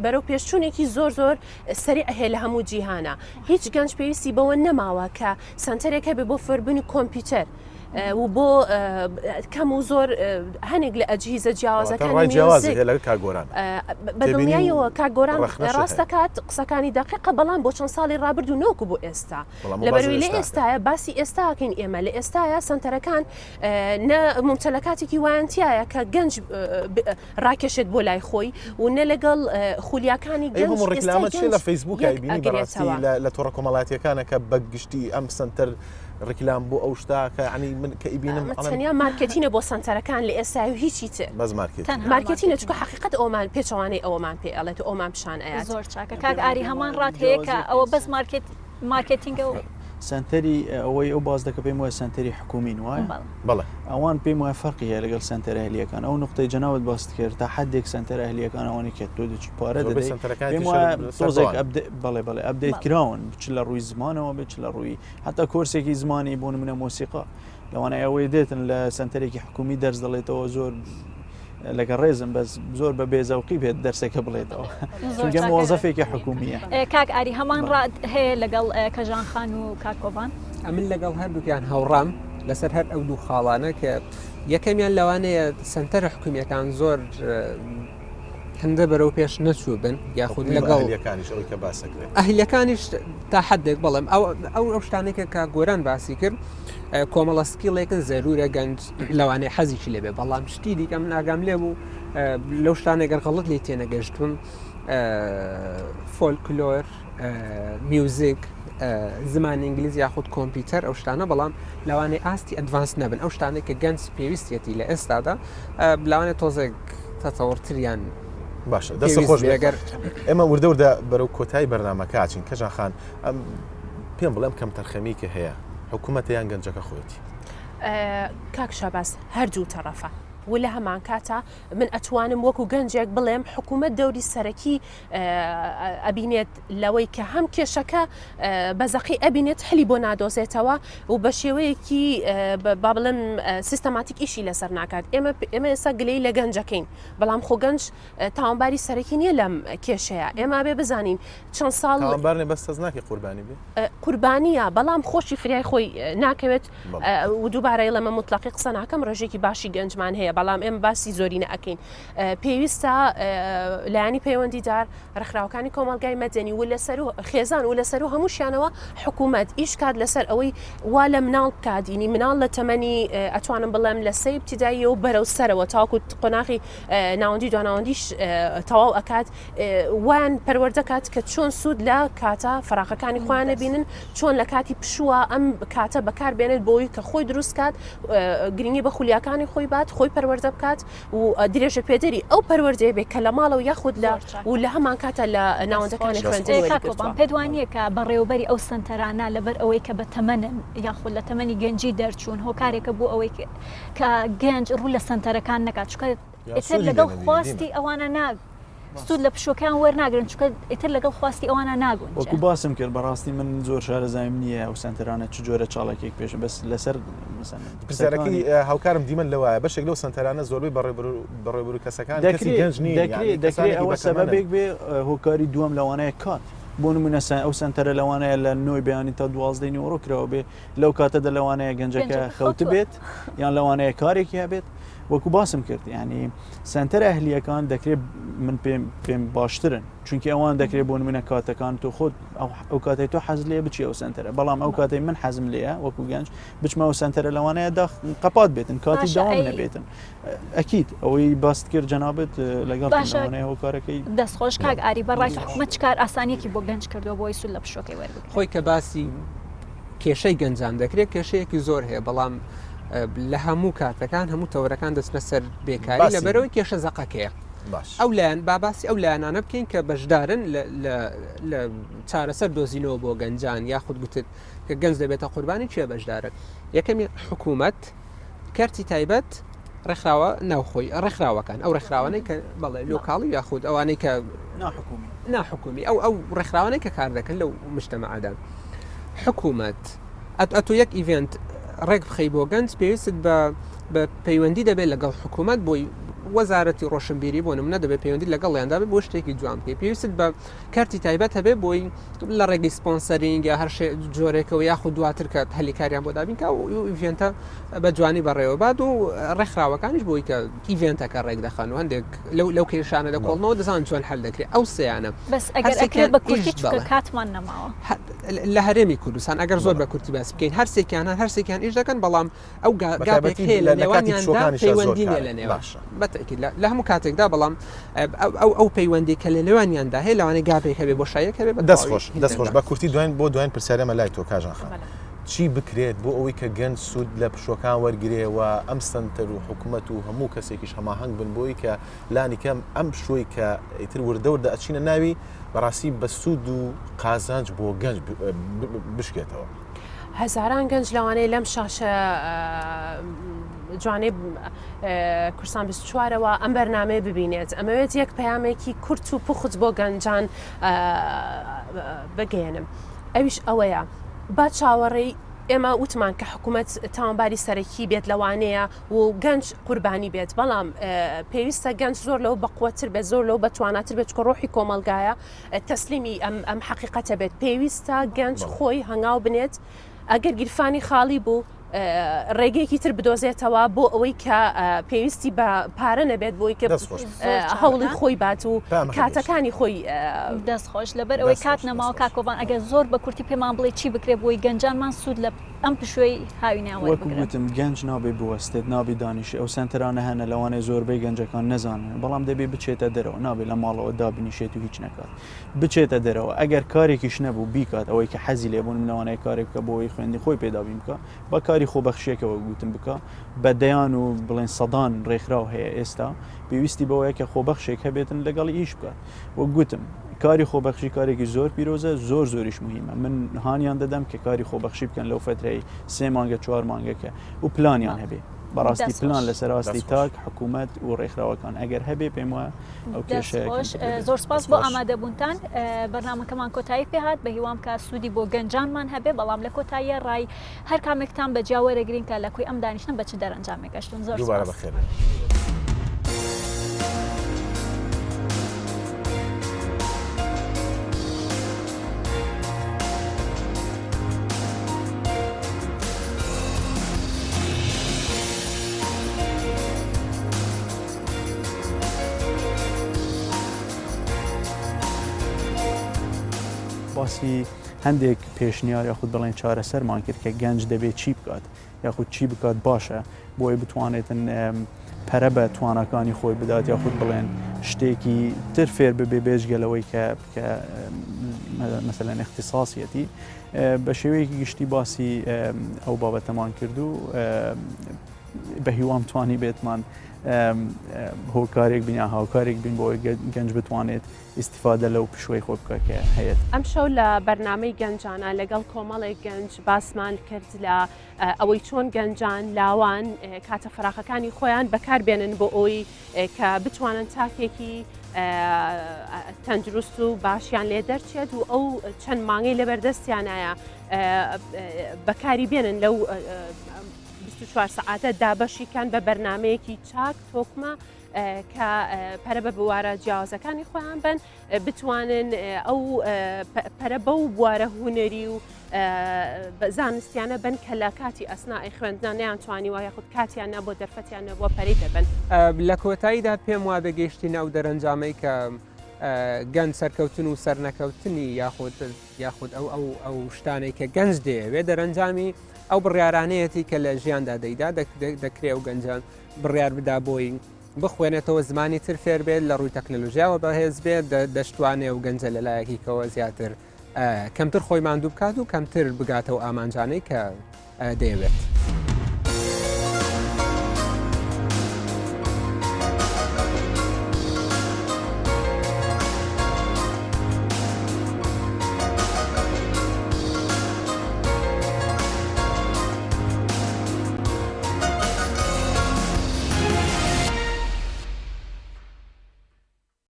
بەرەو پێشچوونێکی زۆر سەریع هەیە لە هەموو جیهانە هیچ گەنج پێویستی بەوە نەماوە کە سنتەرێکە بێ بۆ فەربوونی کۆمپیوتەر و بۆ کەم و زۆر هەنێک لە ئەجهیزە جیاوازەکانی کاگۆران بە دڵنیایەوە کاگۆران ڕاستەکات قسەکانی دقیقە بەڵام بۆ چەند ساڵی ڕابرد و نۆکو بۆ ئێستا لەبەروی لە ئێستاە باسی ئێستاکەین ئێمە لە ئێستاە سنتەرەکان ممتەلەکاتێکی وایەنتیایە کە گەنج ڕاکێشێت بۆ لای خۆی و نە لەگەڵ خولیاکانی ڕکلامەت لە فەیسبووک بینی بەڕاستی لە تۆڕە کۆمەڵاتیەکانە کە بەگشتی ئەم سنتەر ڕکلام بۆ ئەو شتاکە عنی من کە ئیبینم تەنیا مارکتینە بۆ سنتەرەکان لە ئێستا و هیچی تر بەس مارکتینە چکە حقیقت ئەومان پێچەوانەی ئەوەمان پێ ئەڵێت و ئەومان پیشان ئایا زۆر چاکە کاک ئاری هەمان ڕات هەیە کە ئەوە بەس مارکتینگە و سنتەری ئەوەی ئەو باز دەکە پێم وایە سنتەری حکومین وایە بەڵێ ئەوان پێم وایە فەرقی هەیە لەگەڵ سنتەر ئەهلیەکان ئەو نقطەی جەناوت باست کرد تا حدێک سنتەر ئەهلیەکان ئەوانی کە تۆ دەچی پارە دەدەیت پێم وایە تۆزێک بەڵێ ئەبدەیت کراون بچ لە ڕووی زمانەوە بچ لە ڕووی حتا کۆرسێکی زمانی بۆ نمونە مۆسیقا لەوانە ئەوەی دێتن لە سنتەرێکی حکومی دەرز دەڵێتەوە زۆر لەگە ڕێزم بەس زۆر بە بێزەوقی بێت دەرسێکە بڵێتەوە چونکە مۆزەفێکی حکومیە کاک ئاری هەمان ڕات هەیە لەگەڵ کەژان خان و کاکۆڤان ئەمن لەگەڵ هەردووکیان هەوڕام لەسەر هەر ئەو دوو خاڵانە کە یەکەمیان لەوانەیە سنتەر حکومیەکان زۆر هەندە بەرەو پێش نەچوو بن یاخود لەگەڵ ئەهلیەکانیش تا حدێک بەڵێم ئەو شتانێکە کە گۆران باسی کرد کۆمەڵە سکیڵێکن زەرورە گەنج لەوانەیە حەزیشی لێبێ بەڵام شتی دیکە من ئاگام لێ بوو لەو شتانێگەر غەڵت لێ تێنەگەشتون فۆلکلۆر میوزیک زمانی ئینگلیزی یاخود کۆمپیوتەر ئەو شتانە بەڵام لەوانەیە ئاستی ئەدڤانس نەبن ئەو شتانێک کە گەنج پێویستێتی لە ئێستادا لەوانێت تۆزێک تەتەوەرتریان باشە دەست خۆش بێگەر ئێمە وردە بەرەو کۆتایی بەرنامەکەچین کەژان خان پێم بڵێم کەم تەرخەمی کە هەیە حکوومەتە یان گەنجەکە خۆیەتی کاک شاباس هەردوو تەڕەفە و لە هەمان کاتە من ئەتوانم وەکو گەنجێک بڵێم حکوومەت دەوری سەرەکی ئەبینێت لەوەی کە هەم کێشەکە بەزەقی ئەبینێت حلی بۆ نادۆزێتەوە و بە شێوەیەکی با بڵێم سیستەماتیک ئیشی لەسەر ناکات ئێمە ئێستا گلەی لە گەنجەکەین بەڵام خۆ گەنج تاوانباری سەرەکی نییە لەم کێشەیە ئێمە بێ بزانین چەند ساڵ تاوانبارنێ بەستەز ناکە قوربانی بێ قوربانیە بەڵام خۆشی فریای خۆی ناکەوێت و دووبارەی لەمە مطلقی قسە ناکەم ڕێژێکی باشی گەنجمان هەیە بەڵام ئێمە باسی زۆرینە ئەەکەین پێویستە لایانی پەیوەندیدار ڕێکخراوەکانی کۆمەلگای مەدەنی و لەسەر و خێزان و لەسەر و هەمووشیانەوە حکوومەت ئیش کات لەسەر ئەوەی وا لە مناڵ بکاتینی مناڵ لە تەمەنی ئەتوانم بڵێم لە سەی ابتیدایی و بەرەو سەرەوە تاوەکو قۆناغی ناوەندی داناوەندیش تەواو ئەکات وان پەروەردەکات کە چۆن سوود لە کاتە فراقەکانی خۆیانە بینن چۆن لە کاتی پشووە ئەم کاتە بەکار بێنێت بۆی کە خۆی دروست کات گرنگی بە خولیاکانی خۆی بات خۆی پەروەردە بکات و درێژە پێدەری ئەو پەروەردەیە بێ کە لە ماڵەوە یاخود لە و لە هەمان کاتە لە ناوەندەکانی خوێندنەوە پێدوانیە کە بەڕێوەبەری ئەو سنتەرانە لەبەر ئەوەی کە بە تەمەنن یاخود لە تەمەنی گەنجی دەرچوون هۆکارێکە بۆ ئەوەی کە گەنج ڕوو لە سنتەرەکان نکات چکە ئێتر لەگەڵ خواستی ئەوانە ناگ سوود لە پشووەکان وەرناگرن چکە ئیتر لەگەڵ خواستی ئەوانە ناگون وەکو باسم کرد بەڕاستی من زۆر شارەزایم نییە ئەو سنتەرانە چ جۆرە چاڵێکێک پێش بەس لەسەر پرسیارەکەی هاوکارم دیمەن لەوایە بەشێک لەو سنتەرانە زۆربەی بەڕێبەر کەسەکان دەکرێت ئەوە سەبەبێک بێ هۆکاری دووەم لەوانەیە کات بۆ نمونە ئەو سنتەرە لەوانەیە لە 9 بەیانی تا 12 نیوەڕۆ کرەوە بێ لەو کاتەدا لەوانەیە گەنجەکە خەوت بێت یان لەوانەیە کارێکی هەبێت وەکو باسم کرد ینی سنتەر ئەهلیەکان دەکرێت من پێم باشترن چونکی ئەوان دەکرێت بۆ نمونە کاتەکان تۆ خۆت ئەو کاتەی تۆ حەز لێ بچی ئەو سنتەرە بەڵام ئەو کاتەی من حەزم لێە وەکو گەنج بچمە ئەو سنتەرە لەوانەیە قەپات بێتن کاتی داوام نەبێتن ئەکید ئەوەی باست کرد جەنابەت لەگەڵ لەوانەیە هۆکارەکەی دەستخۆش کاک ئاری بەڕای حکوومەت چکار ئاسانیەکی بۆ گەنج کردووە بۆی سوود لە پشووەکەی وەرگرت خۆی کە باسی کێشەی گەنجان دەکرێت کێشەیەکی زۆر هەیە بەڵام لە هەموو کاتەکان هەموو تەورەکان دەستنە سەر بێکاری لەبەرەوەی کێشە زەقەکەیە ئەو لایەن باباسی ئەو لایەنانە بکەین کە بەشدارن لە چارەسەر دۆزینەوە بۆ گەنجان یاخود گوتت کە گەنج دەبێتە قوربانی چیە بەشدارن یەکەمی حکوومەت کارتی تایبەت ڕێکخراوە ناوخۆی ڕێکخراوەکان ئەو ڕێکخراوانەی کە بەڵێ لۆکاڵی یاخود ئەوانەی کە ناحکومی ئەو ڕێکخراوانەی کە کار دەکەن لەو مجتەمەعادا حکوومەت ئەتۆ یەک ئیڤنت ڕێک بخەی بۆ گەنج پێویست بە پەیوەندی دەبێت لەگەڵ حکوومەت بۆی وەزارەتی ڕۆشنبیری بۆ نمونە دەبێت پەیوەندی لەگەڵ یاندا بێت بۆ شتێکی جوان بکەی پێویست بە کارتی تایبەت هەبێ بۆی لە ڕێگەی سپۆنسەرینگ یا هەر جۆرێکەوە یاخود دواتر کە هەلیکاریان بۆ دابینکە و ئیڤنتە بە جوانی بەڕێوە باد و ڕێکخراوەکانیش بۆی کە ئیڤنتەکە ڕێک دەخەن و هەندێک لەو کێشانە دەکۆڵنەوە دەزان چۆن هەل دەکرێت ئەو سیانە بەس ئەگەر بە کورتی کاتمان نەماوە لە هەرێمی کوردستان ئەگەر زۆر بە کورتی باس بکەین هەرسێکیان ئیش دەکەن بەڵام ئەو گاپێک هەیە لە نێوانیاندا پەیوەندی نیە لە نێوان بەتەکید لە هەموو کاتێکدا بەڵام ئەو پەیوەندی کە لە لەوانیاندا هەیە لەوانەیە گاپێک هەبێ بۆ شایەک هەبێ دەستخۆش بە کورتی بۆ دوایین پرسیارەمە لای تۆ کاژان خان چی بکرێت بۆ ئەوەی کە گەنج سوود لە پشووەکان وەرگرێەوە ئەم سنتەر و حکوومەت و هەموو کەسێکیش هەماهەنگ بن بۆی کە لانی کەم ئەم شوۆی کە ئیتر وردەوردە ئەچینە ناوی بەڕاستی بە سوود و قازانج بۆ گەنج بشکێتەوە هەزاران گەنج لەوانەیە لەم شاشە جوانەی کورسان 24ەوە ئەم بەرنامەیە ببینێت ئەمەوێت یەک پەیامێکی کورت و پوخت بۆ گەنجان بگەێنم ئەویش ئەوەیە با چاوەڕێی ئێمە وتمان کە حکوومەت تاوانباری سەرەکی بێت لەوانەیە و گەنج قوربانی بێت بەڵام پێویستە گەنج زۆر لەو بەقوەتر بێت زۆر لەو بەتواناتر بێت کە ڕۆحی کۆمەلگایە تەسلیمی ئەم حەقیقەتە بێت پێویستە گەنج خۆی هەنگاو بنێت ئەگەر گیرفانی خاڵی بوو ڕێگەیەکی تر بدۆزێتەوە بۆ ئەوەی کە پێویستی بە پارە نەبێت بۆی کە هەوڵی خۆی بات و کاتەکانی خۆی دەستخۆش لەبەر ئەوەی کات نەماوە کاکۆبان ئەگەر زۆر بە کورتی پێمان بڵێ چی بکرێت بۆی گەنجانمان سوود لە ئەم پشوەی هاویناوەگوتم گەنج نابێ بوەستێت نابی دانیشی ئەو سنتەرانە هەنە لەوانەیە زۆربەی گەنجەکان نەزانن بەڵام دەبێ بچێتە دەرەوە نابێت لە ماڵەوە دابنیشێت و هیچ نەکات بچێتە دەرەوە ئەگەر کارێکیش نەبوو بیکات ئەوەی کە حەزی لێبوون منەوانەیە کارێک بکە بۆی خوێندی خۆی پێدابی بکە با کاری خۆبەخشیەکەوە گوتم بکە بە دەیان و بڵێن سەدان ڕێکخراو هەیە ئێستا پێویستی بەوەیە کە خۆبەخشێک هەبێتن لەگەڵی ئیش بکات وە گوتم کاری خۆبەخشی کارێکی زۆر پیرۆزە زۆریش مهمە من هانیان دەدەم کە کاری خۆبەخشی بکەن لەو فترەی 3 مانگە 4 مانگەکە و پلانیان هەبێ بەڕاستی پلان لەسەر ڕاستی تاک حکوومەت و ڕێکخراوەکان ئەگەر هەبێ پێم وایە ئەو کێشەیە زۆر سپاس بۆ ئامادەبوونتان بەرنامەکەمان کۆتایی پێهات بە هیوام کە سوودی بۆ گەنجانمان هەبێ بەڵام لە کۆتاییە ڕای هەر کامێکتان بە جیاوەرەگرین کە لەکوی ئەم دانیشتن بە چ دەرەنجامێکەشتون زۆر بەخێر. باسی هەندێک پێشنیار یاخود بڵێن چارەسەرمان کرد کە گەنج دەبێت چی بکات یاخود چی بکات باشە بۆی بتوانێتن پەرە بە توانەکانی خۆی بدات یاخود بڵێن شتێکی تر فێر ببێ بێژگەلەوەی کە مەسەلەن اختصاسیەتی بە شێوەیەکی گشتی باسی ئەو بابەتەمان کرد و بە هیوام توانی بێتمان هۆکارێک بینە هاوکارێک بین بۆ گەنج بتوانێت ئیسیفادە لەو پشوەی خۆ بکە کە هەیەت ئەم شەو لە بەرنامەی گەنجانە لەگەڵ کۆمەڵێک گەنج باسمان کرد لە ئەوەی چۆن گەنجان لاوان کاتە فراخەکانی خۆیان بەکاربێنن بۆ ئەوی کە بتوانن تاکێکی تەندروست و باشیان لێ دەرچێت و ئەو چەند مانگەی لەبەردەستیانایە بەکاری بێنن لەو 24 سعاتە دابەشیکان بە بەرنمەیەکی چاک تۆکمە کە پەرە بە بوارە جیاوازەکانی خۆیان بن بتوانن ئەو پەرە بەو بوارە هوەری و زانستیانە بن کە لە کاتی ئەسنای خوێندنانیان توانی وایە خود کاتیان نە بۆ دەرفەتیان نە بۆ پەری دەبن. لە کۆتاییدا پێم وا بەگەیشتی ناو دەرەنجامەی کە گەنج سەرکەوتن و سەرنەکەوتنی یاخود ئەو شتانەی کە گەنج دەیەوێت دەرەنجامی ئەو بڕیارانەیەتی کە لە ژیاندا دەیدا دەکرێ و گەنجان بڕیار بدا بۆی بخوێنێتەوە زمانی تر فێر بێت لە ڕووی تەکنەلۆژیاوە بەهێز بێت دەشتوانێ و گەنجە لەلایەکیکەوە زیاتر کەمتر خۆی ماندوو بکات و کەمتر بگاتەوە ئامانجانەی کە دەیەوێت.